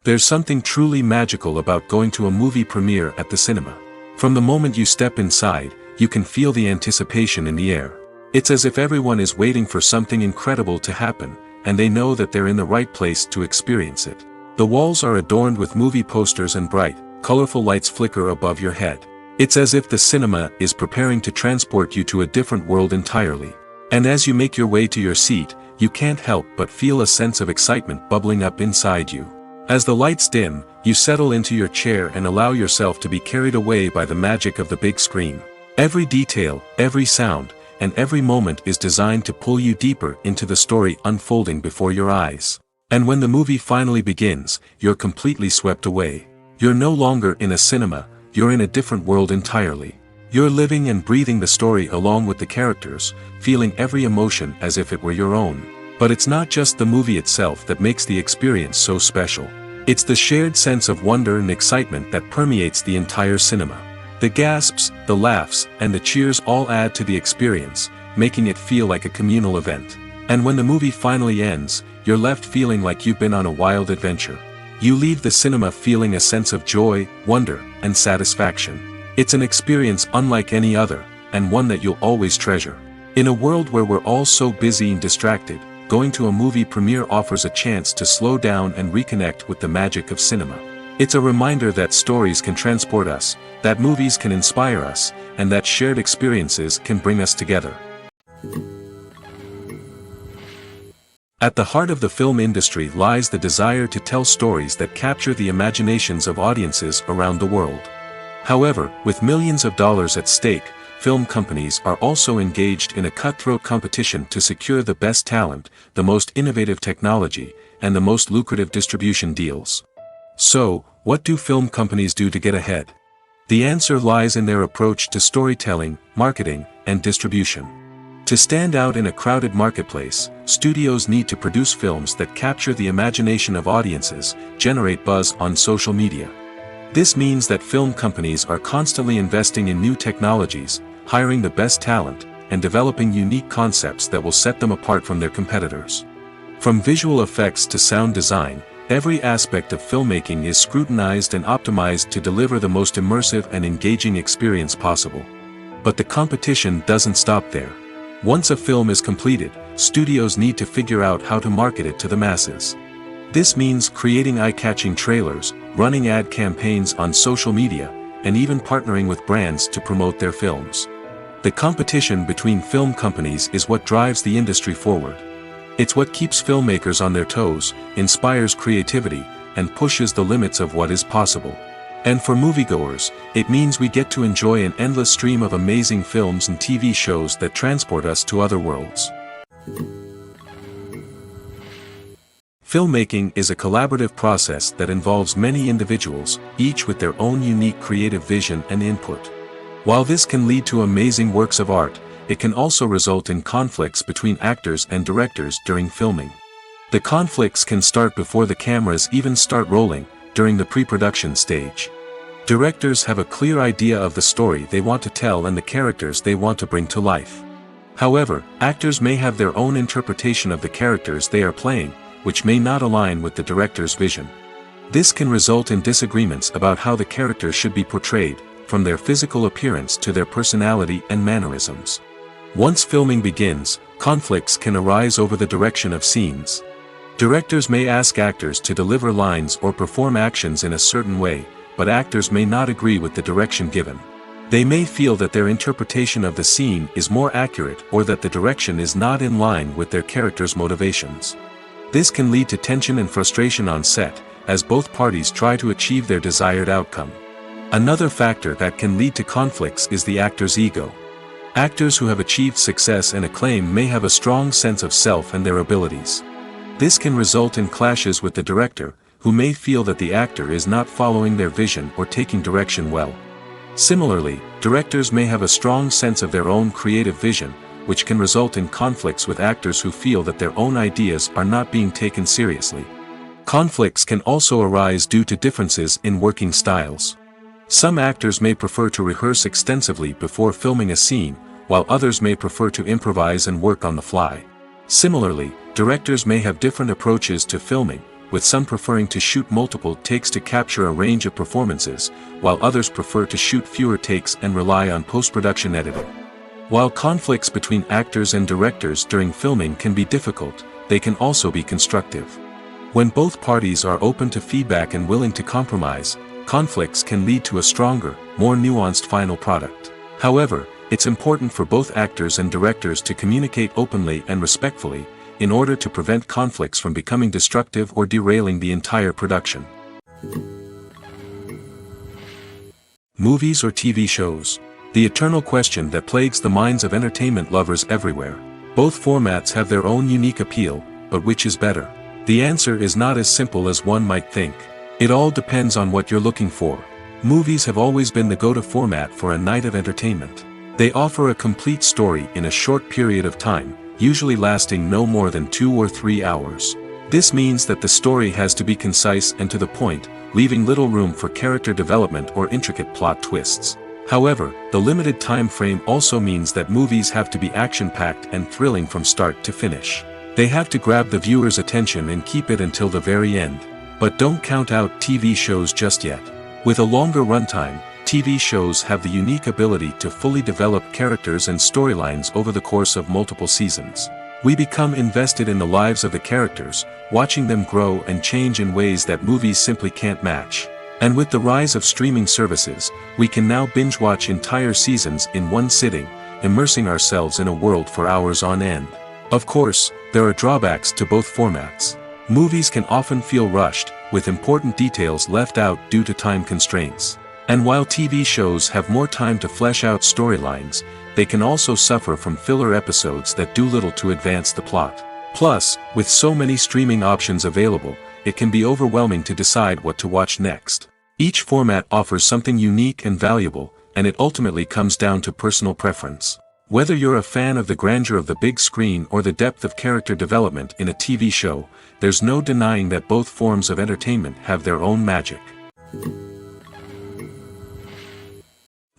There's something truly magical about going to a movie premiere at the cinema. From the moment you step inside, you can feel the anticipation in the air. It's as if everyone is waiting for something incredible to happen, and they know that they're in the right place to experience it. The walls are adorned with movie posters and bright, colorful lights flicker above your head. It's as if the cinema is preparing to transport you to a different world entirely. And as you make your way to your seat, you can't help but feel a sense of excitement bubbling up inside you. As the lights dim, you settle into your chair and allow yourself to be carried away by the magic of the big screen. Every detail, every sound, and every moment is designed to pull you deeper into the story unfolding before your eyes. And when the movie finally begins, you're completely swept away. You're no longer in a cinema, you're in a different world entirely. You're living and breathing the story along with the characters, feeling every emotion as if it were your own. But it's not just the movie itself that makes the experience so special. It's the shared sense of wonder and excitement that permeates the entire cinema. The gasps, the laughs, and the cheers all add to the experience, making it feel like a communal event. And when the movie finally ends, you're left feeling like you've been on a wild adventure. You leave the cinema feeling a sense of joy, wonder, and satisfaction. It's an experience unlike any other, and one that you'll always treasure. In a world where we're all so busy and distracted, going to a movie premiere offers a chance to slow down and reconnect with the magic of cinema. It's a reminder that stories can transport us, that movies can inspire us, and that shared experiences can bring us together. At the heart of the film industry lies the desire to tell stories that capture the imaginations of audiences around the world. However, with millions of dollars at stake, film companies are also engaged in a cutthroat competition to secure the best talent, the most innovative technology, and the most lucrative distribution deals. So, what do film companies do to get ahead? The answer lies in their approach to storytelling, marketing, and distribution. To stand out in a crowded marketplace, studios need to produce films that capture the imagination of audiences, generate buzz on social media. This means that film companies are constantly investing in new technologies, hiring the best talent, and developing unique concepts that will set them apart from their competitors. From visual effects to sound design, every aspect of filmmaking is scrutinized and optimized to deliver the most immersive and engaging experience possible. But the competition doesn't stop there. Once a film is completed, studios need to figure out how to market it to the masses. This means creating eye-catching trailers, running ad campaigns on social media, and even partnering with brands to promote their films. The competition between film companies is what drives the industry forward. It's what keeps filmmakers on their toes, inspires creativity, and pushes the limits of what is possible. And for moviegoers, it means we get to enjoy an endless stream of amazing films and TV shows that transport us to other worlds. Filmmaking is a collaborative process that involves many individuals, each with their own unique creative vision and input. While this can lead to amazing works of art, it can also result in conflicts between actors and directors during filming. The conflicts can start before the cameras even start rolling, during the pre-production stage. Directors have a clear idea of the story they want to tell and the characters they want to bring to life. However, actors may have their own interpretation of the characters they are playing, which may not align with the director's vision. This can result in disagreements about how the characters should be portrayed, from their physical appearance to their personality and mannerisms. Once filming begins, conflicts can arise over the direction of scenes. Directors may ask actors to deliver lines or perform actions in a certain way, but actors may not agree with the direction given. They may feel that their interpretation of the scene is more accurate or that the direction is not in line with their character's motivations. This can lead to tension and frustration on set, as both parties try to achieve their desired outcome. Another factor that can lead to conflicts is the actor's ego. Actors who have achieved success and acclaim may have a strong sense of self and their abilities. This can result in clashes with the director, who may feel that the actor is not following their vision or taking direction well. Similarly, directors may have a strong sense of their own creative vision, which can result in conflicts with actors who feel that their own ideas are not being taken seriously. Conflicts can also arise due to differences in working styles. Some actors may prefer to rehearse extensively before filming a scene, while others may prefer to improvise and work on the fly. Similarly, directors may have different approaches to filming, with some preferring to shoot multiple takes to capture a range of performances, while others prefer to shoot fewer takes and rely on post-production editing. While conflicts between actors and directors during filming can be difficult, they can also be constructive. When both parties are open to feedback and willing to compromise, conflicts can lead to a stronger, more nuanced final product. However, it's important for both actors and directors to communicate openly and respectfully, in order to prevent conflicts from becoming destructive or derailing the entire production. Movies or TV shows? The eternal question that plagues the minds of entertainment lovers everywhere. Both formats have their own unique appeal, but which is better? The answer is not as simple as one might think. It all depends on what you're looking for. Movies have always been the go-to format for a night of entertainment. They offer a complete story in a short period of time, usually lasting no more than 2 or 3 hours. This means that the story has to be concise and to the point, leaving little room for character development or intricate plot twists. However, the limited time frame also means that movies have to be action-packed and thrilling from start to finish. They have to grab the viewer's attention and keep it until the very end. But don't count out TV shows just yet. With a longer runtime, TV shows have the unique ability to fully develop characters and storylines over the course of multiple seasons. We become invested in the lives of the characters, watching them grow and change in ways that movies simply can't match. And with the rise of streaming services, we can now binge-watch entire seasons in one sitting, immersing ourselves in a world for hours on end. Of course, there are drawbacks to both formats. Movies can often feel rushed, with important details left out due to time constraints. And while TV shows have more time to flesh out storylines, they can also suffer from filler episodes that do little to advance the plot. Plus, with so many streaming options available, it can be overwhelming to decide what to watch next. Each format offers something unique and valuable, and it ultimately comes down to personal preference. Whether you're a fan of the grandeur of the big screen or the depth of character development in a TV show, there's no denying that both forms of entertainment have their own magic.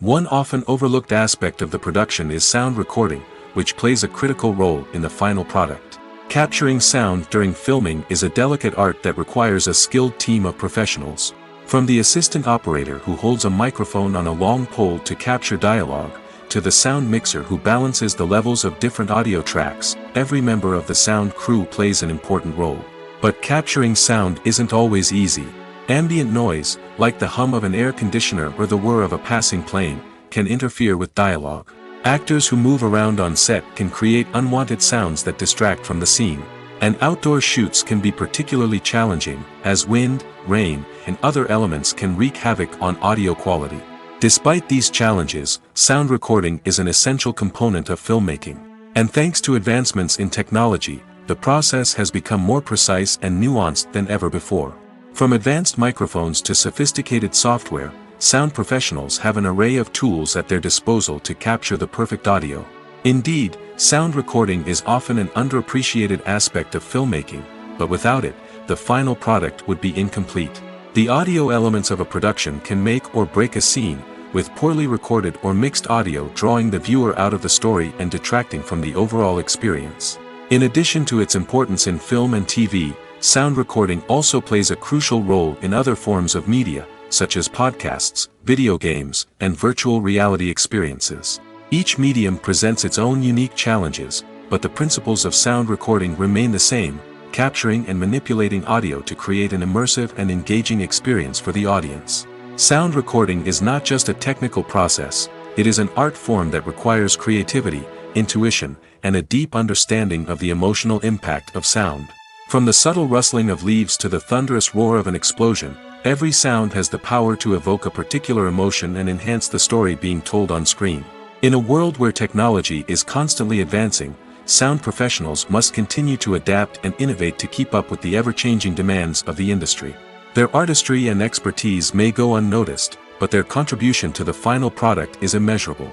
One often overlooked aspect of the production is sound recording, which plays a critical role in the final product. Capturing sound during filming is a delicate art that requires a skilled team of professionals. From the assistant operator who holds a microphone on a long pole to capture dialogue, to the sound mixer who balances the levels of different audio tracks, every member of the sound crew plays an important role. But capturing sound isn't always easy. Ambient noise, like the hum of an air conditioner or the whir of a passing plane, can interfere with dialogue. Actors who move around on set can create unwanted sounds that distract from the scene. And outdoor shoots can be particularly challenging, as wind, rain, and other elements can wreak havoc on audio quality. Despite these challenges, sound recording is an essential component of filmmaking. And thanks to advancements in technology, the process has become more precise and nuanced than ever before. From advanced microphones to sophisticated software, sound professionals have an array of tools at their disposal to capture the perfect audio. Indeed, sound recording is often an underappreciated aspect of filmmaking, but without it, the final product would be incomplete. The audio elements of a production can make or break a scene, with poorly recorded or mixed audio drawing the viewer out of the story and detracting from the overall experience. In addition to its importance in film and TV, sound recording also plays a crucial role in other forms of media, such as podcasts, video games, and virtual reality experiences. Each medium presents its own unique challenges, but the principles of sound recording remain the same, capturing and manipulating audio to create an immersive and engaging experience for the audience. Sound recording is not just a technical process, it is an art form that requires creativity, intuition, and a deep understanding of the emotional impact of sound. From the subtle rustling of leaves to the thunderous roar of an explosion, every sound has the power to evoke a particular emotion and enhance the story being told on screen. In a world where technology is constantly advancing, sound professionals must continue to adapt and innovate to keep up with the ever-changing demands of the industry. Their artistry and expertise may go unnoticed, but their contribution to the final product is immeasurable.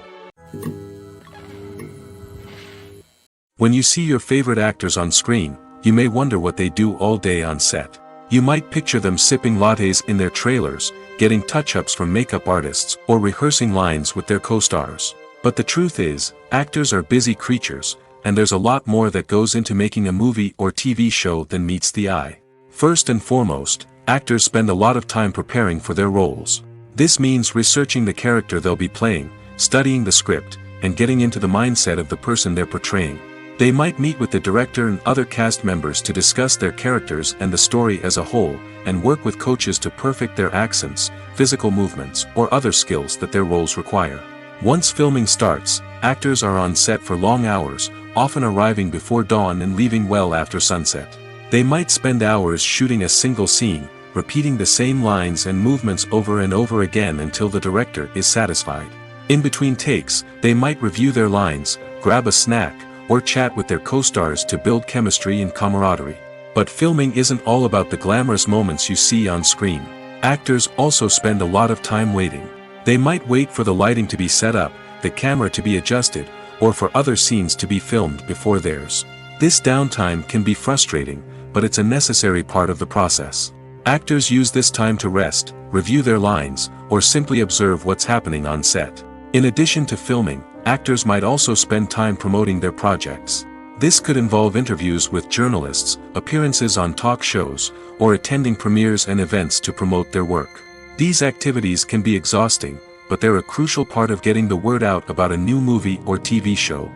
When you see your favorite actors on screen, you may wonder what they do all day on set. You might picture them sipping lattes in their trailers, getting touch-ups from makeup artists, or rehearsing lines with their co-stars. But the truth is, actors are busy creatures, and there's a lot more that goes into making a movie or TV show than meets the eye. First and foremost, actors spend a lot of time preparing for their roles. This means researching the character they'll be playing, studying the script, and getting into the mindset of the person they're portraying. They might meet with the director and other cast members to discuss their characters and the story as a whole, and work with coaches to perfect their accents, physical movements, or other skills that their roles require. Once filming starts, actors are on set for long hours, often arriving before dawn and leaving well after sunset. They might spend hours shooting a single scene, repeating the same lines and movements over and over again until the director is satisfied. In between takes, they might review their lines, grab a snack, or chat with their co-stars to build chemistry and camaraderie. But filming isn't all about the glamorous moments you see on screen. Actors also spend a lot of time waiting. They might wait for the lighting to be set up, the camera to be adjusted, or for other scenes to be filmed before theirs. This downtime can be frustrating, but it's a necessary part of the process. Actors use this time to rest, review their lines, or simply observe what's happening on set. In addition to filming, actors might also spend time promoting their projects. This could involve interviews with journalists, appearances on talk shows, or attending premieres and events to promote their work. These activities can be exhausting, but they're a crucial part of getting the word out about a new movie or TV show.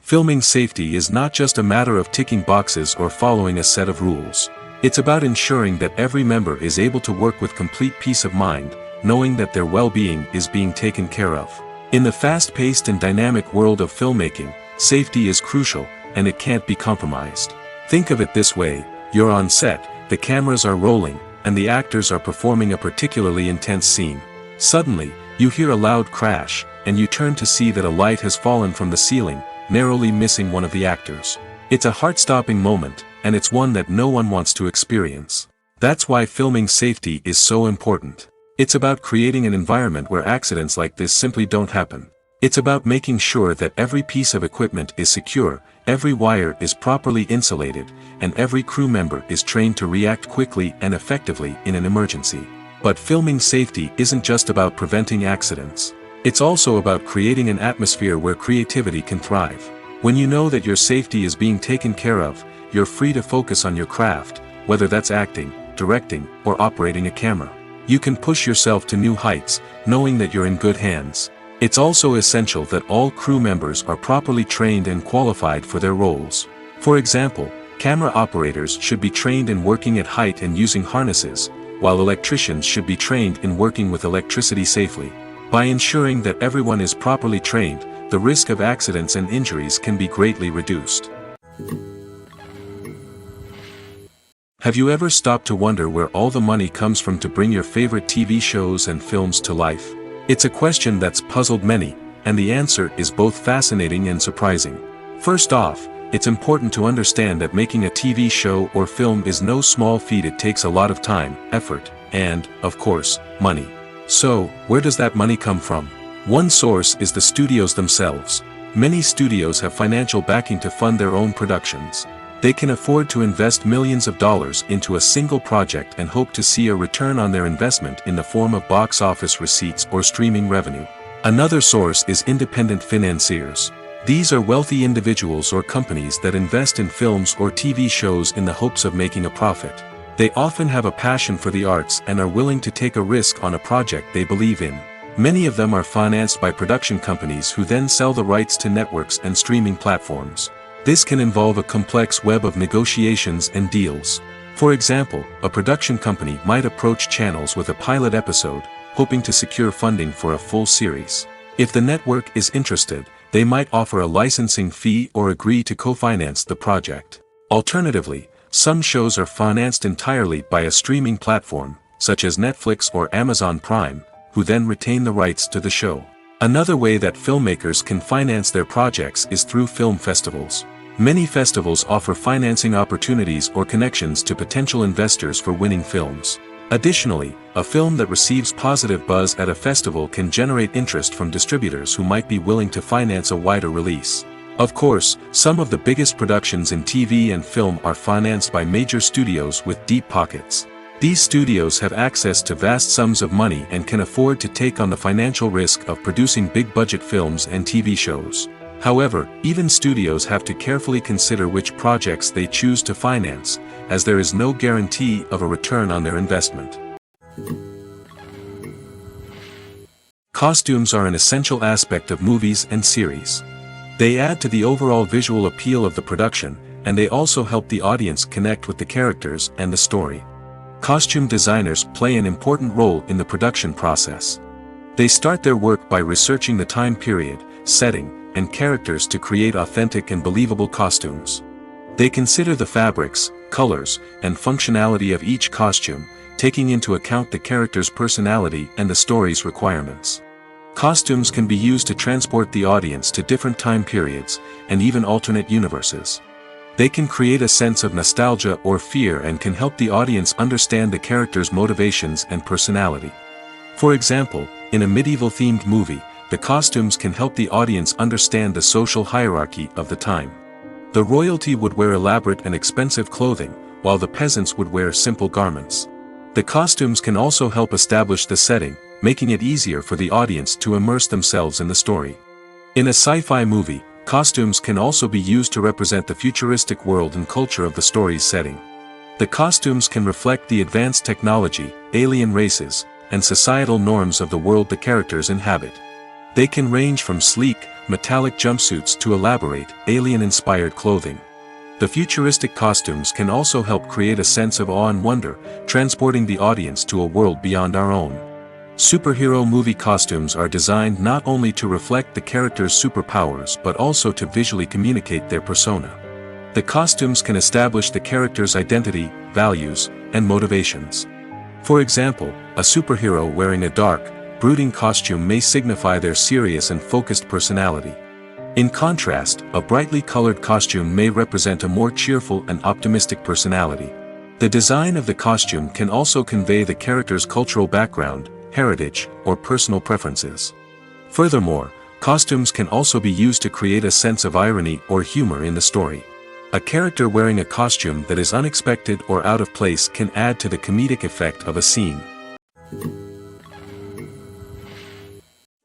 Filming safety is not just a matter of ticking boxes or following a set of rules. It's about ensuring that every member is able to work with complete peace of mind, knowing that their well-being is being taken care of. In the fast-paced and dynamic world of filmmaking, safety is crucial, and it can't be compromised. Think of it this way: you're on set, the cameras are rolling, and the actors are performing a particularly intense scene. Suddenly, you hear a loud crash, and you turn to see that a light has fallen from the ceiling, narrowly missing one of the actors. It's a heart-stopping moment, and it's one that no one wants to experience. That's why filming safety is so important. It's about creating an environment where accidents like this simply don't happen. It's about making sure that every piece of equipment is secure, every wire is properly insulated, and every crew member is trained to react quickly and effectively in an emergency. But filming safety isn't just about preventing accidents. It's also about creating an atmosphere where creativity can thrive. When you know that your safety is being taken care of, you're free to focus on your craft, whether that's acting, directing, or operating a camera. You can push yourself to new heights, knowing that you're in good hands. It's also essential that all crew members are properly trained and qualified for their roles. For example, camera operators should be trained in working at height and using harnesses, while electricians should be trained in working with electricity safely. By ensuring that everyone is properly trained, the risk of accidents and injuries can be greatly reduced. Have you ever stopped to wonder where all the money comes from to bring your favorite TV shows and films to life? It's a question that's puzzled many, and the answer is both fascinating and surprising. First off, it's important to understand that making a TV show or film is no small feat. It takes a lot of time, effort, and, of course, money. So, where does that money come from? One source is the studios themselves. Many studios have financial backing to fund their own productions. They can afford to invest millions of dollars into a single project and hope to see a return on their investment in the form of box office receipts or streaming revenue. Another source is independent financiers. These are wealthy individuals or companies that invest in films or TV shows in the hopes of making a profit. They often have a passion for the arts and are willing to take a risk on a project they believe in. Many of them are financed by production companies who then sell the rights to networks and streaming platforms. This can involve a complex web of negotiations and deals. For example, a production company might approach channels with a pilot episode, hoping to secure funding for a full series. If the network is interested, they might offer a licensing fee or agree to co-finance the project. Alternatively, some shows are financed entirely by a streaming platform, such as Netflix or Amazon Prime, who then retain the rights to the show. Another way that filmmakers can finance their projects is through film festivals. Many festivals offer financing opportunities or connections to potential investors for winning films. Additionally, a film that receives positive buzz at a festival can generate interest from distributors who might be willing to finance a wider release. Of course, some of the biggest productions in TV and film are financed by major studios with deep pockets. These studios have access to vast sums of money and can afford to take on the financial risk of producing big-budget films and TV shows. However, even studios have to carefully consider which projects they choose to finance, as there is no guarantee of a return on their investment. Costumes are an essential aspect of movies and series. They add to the overall visual appeal of the production, and they also help the audience connect with the characters and the story. Costume designers play an important role in the production process. They start their work by researching the time period, setting, and characters to create authentic and believable costumes. They consider the fabrics, colors, and functionality of each costume, taking into account the character's personality and the story's requirements. Costumes can be used to transport the audience to different time periods, and even alternate universes. They can create a sense of nostalgia or fear and can help the audience understand the character's motivations and personality. For example, in a medieval-themed movie, the costumes can help the audience understand the social hierarchy of the time. The royalty would wear elaborate and expensive clothing, while the peasants would wear simple garments. The costumes can also help establish the setting, making it easier for the audience to immerse themselves in the story. In a sci-fi movie, costumes can also be used to represent the futuristic world and culture of the story's setting. The costumes can reflect the advanced technology, alien races, and societal norms of the world the characters inhabit. They can range from sleek, metallic jumpsuits to elaborate, alien-inspired clothing. The futuristic costumes can also help create a sense of awe and wonder, transporting the audience to a world beyond our own. Superhero movie costumes are designed not only to reflect the character's superpowers but also to visually communicate their persona. The costumes can establish the character's identity, values, and motivations. For example, a superhero wearing a dark, brooding costume may signify their serious and focused personality. In contrast, a brightly colored costume may represent a more cheerful and optimistic personality. The design of the costume can also convey the character's cultural background, heritage, or personal preferences. Furthermore, costumes can also be used to create a sense of irony or humor in the story. A character wearing a costume that is unexpected or out of place can add to the comedic effect of a scene.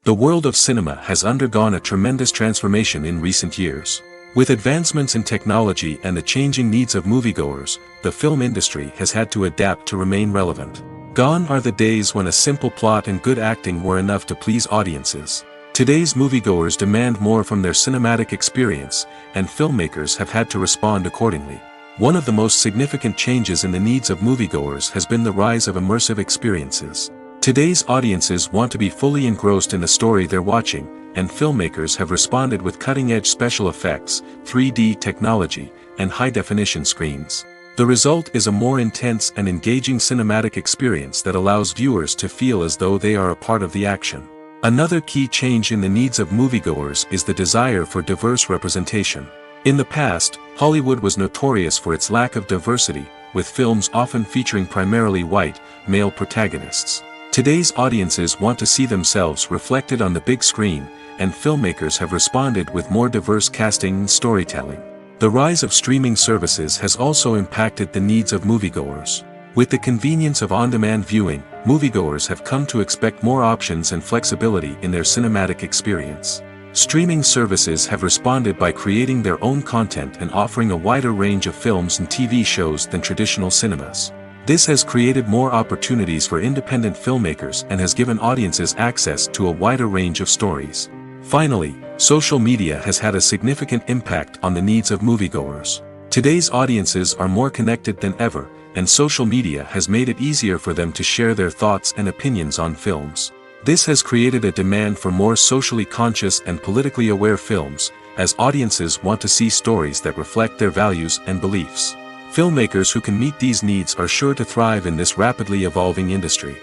The world of cinema has undergone a tremendous transformation in recent years. With advancements in technology and the changing needs of moviegoers, the film industry has had to adapt to remain relevant. Gone are the days when a simple plot and good acting were enough to please audiences. Today's moviegoers demand more from their cinematic experience, and filmmakers have had to respond accordingly. One of the most significant changes in the needs of moviegoers has been the rise of immersive experiences. Today's audiences want to be fully engrossed in the story they're watching, and filmmakers have responded with cutting-edge special effects, 3D technology, and high-definition screens. The result is a more intense and engaging cinematic experience that allows viewers to feel as though they are a part of the action. Another key change in the needs of moviegoers is the desire for diverse representation. In the past, Hollywood was notorious for its lack of diversity, with films often featuring primarily white, male protagonists. Today's audiences want to see themselves reflected on the big screen, and filmmakers have responded with more diverse casting and storytelling. The rise of streaming services has also impacted the needs of moviegoers. With the convenience of on-demand viewing, moviegoers have come to expect more options and flexibility in their cinematic experience. Streaming services have responded by creating their own content and offering a wider range of films and TV shows than traditional cinemas. This has created more opportunities for independent filmmakers and has given audiences access to a wider range of stories. Finally, social media has had a significant impact on the needs of moviegoers. Today's audiences are more connected than ever, and social media has made it easier for them to share their thoughts and opinions on films. This has created a demand for more socially conscious and politically aware films, as audiences want to see stories that reflect their values and beliefs. Filmmakers who can meet these needs are sure to thrive in this rapidly evolving industry.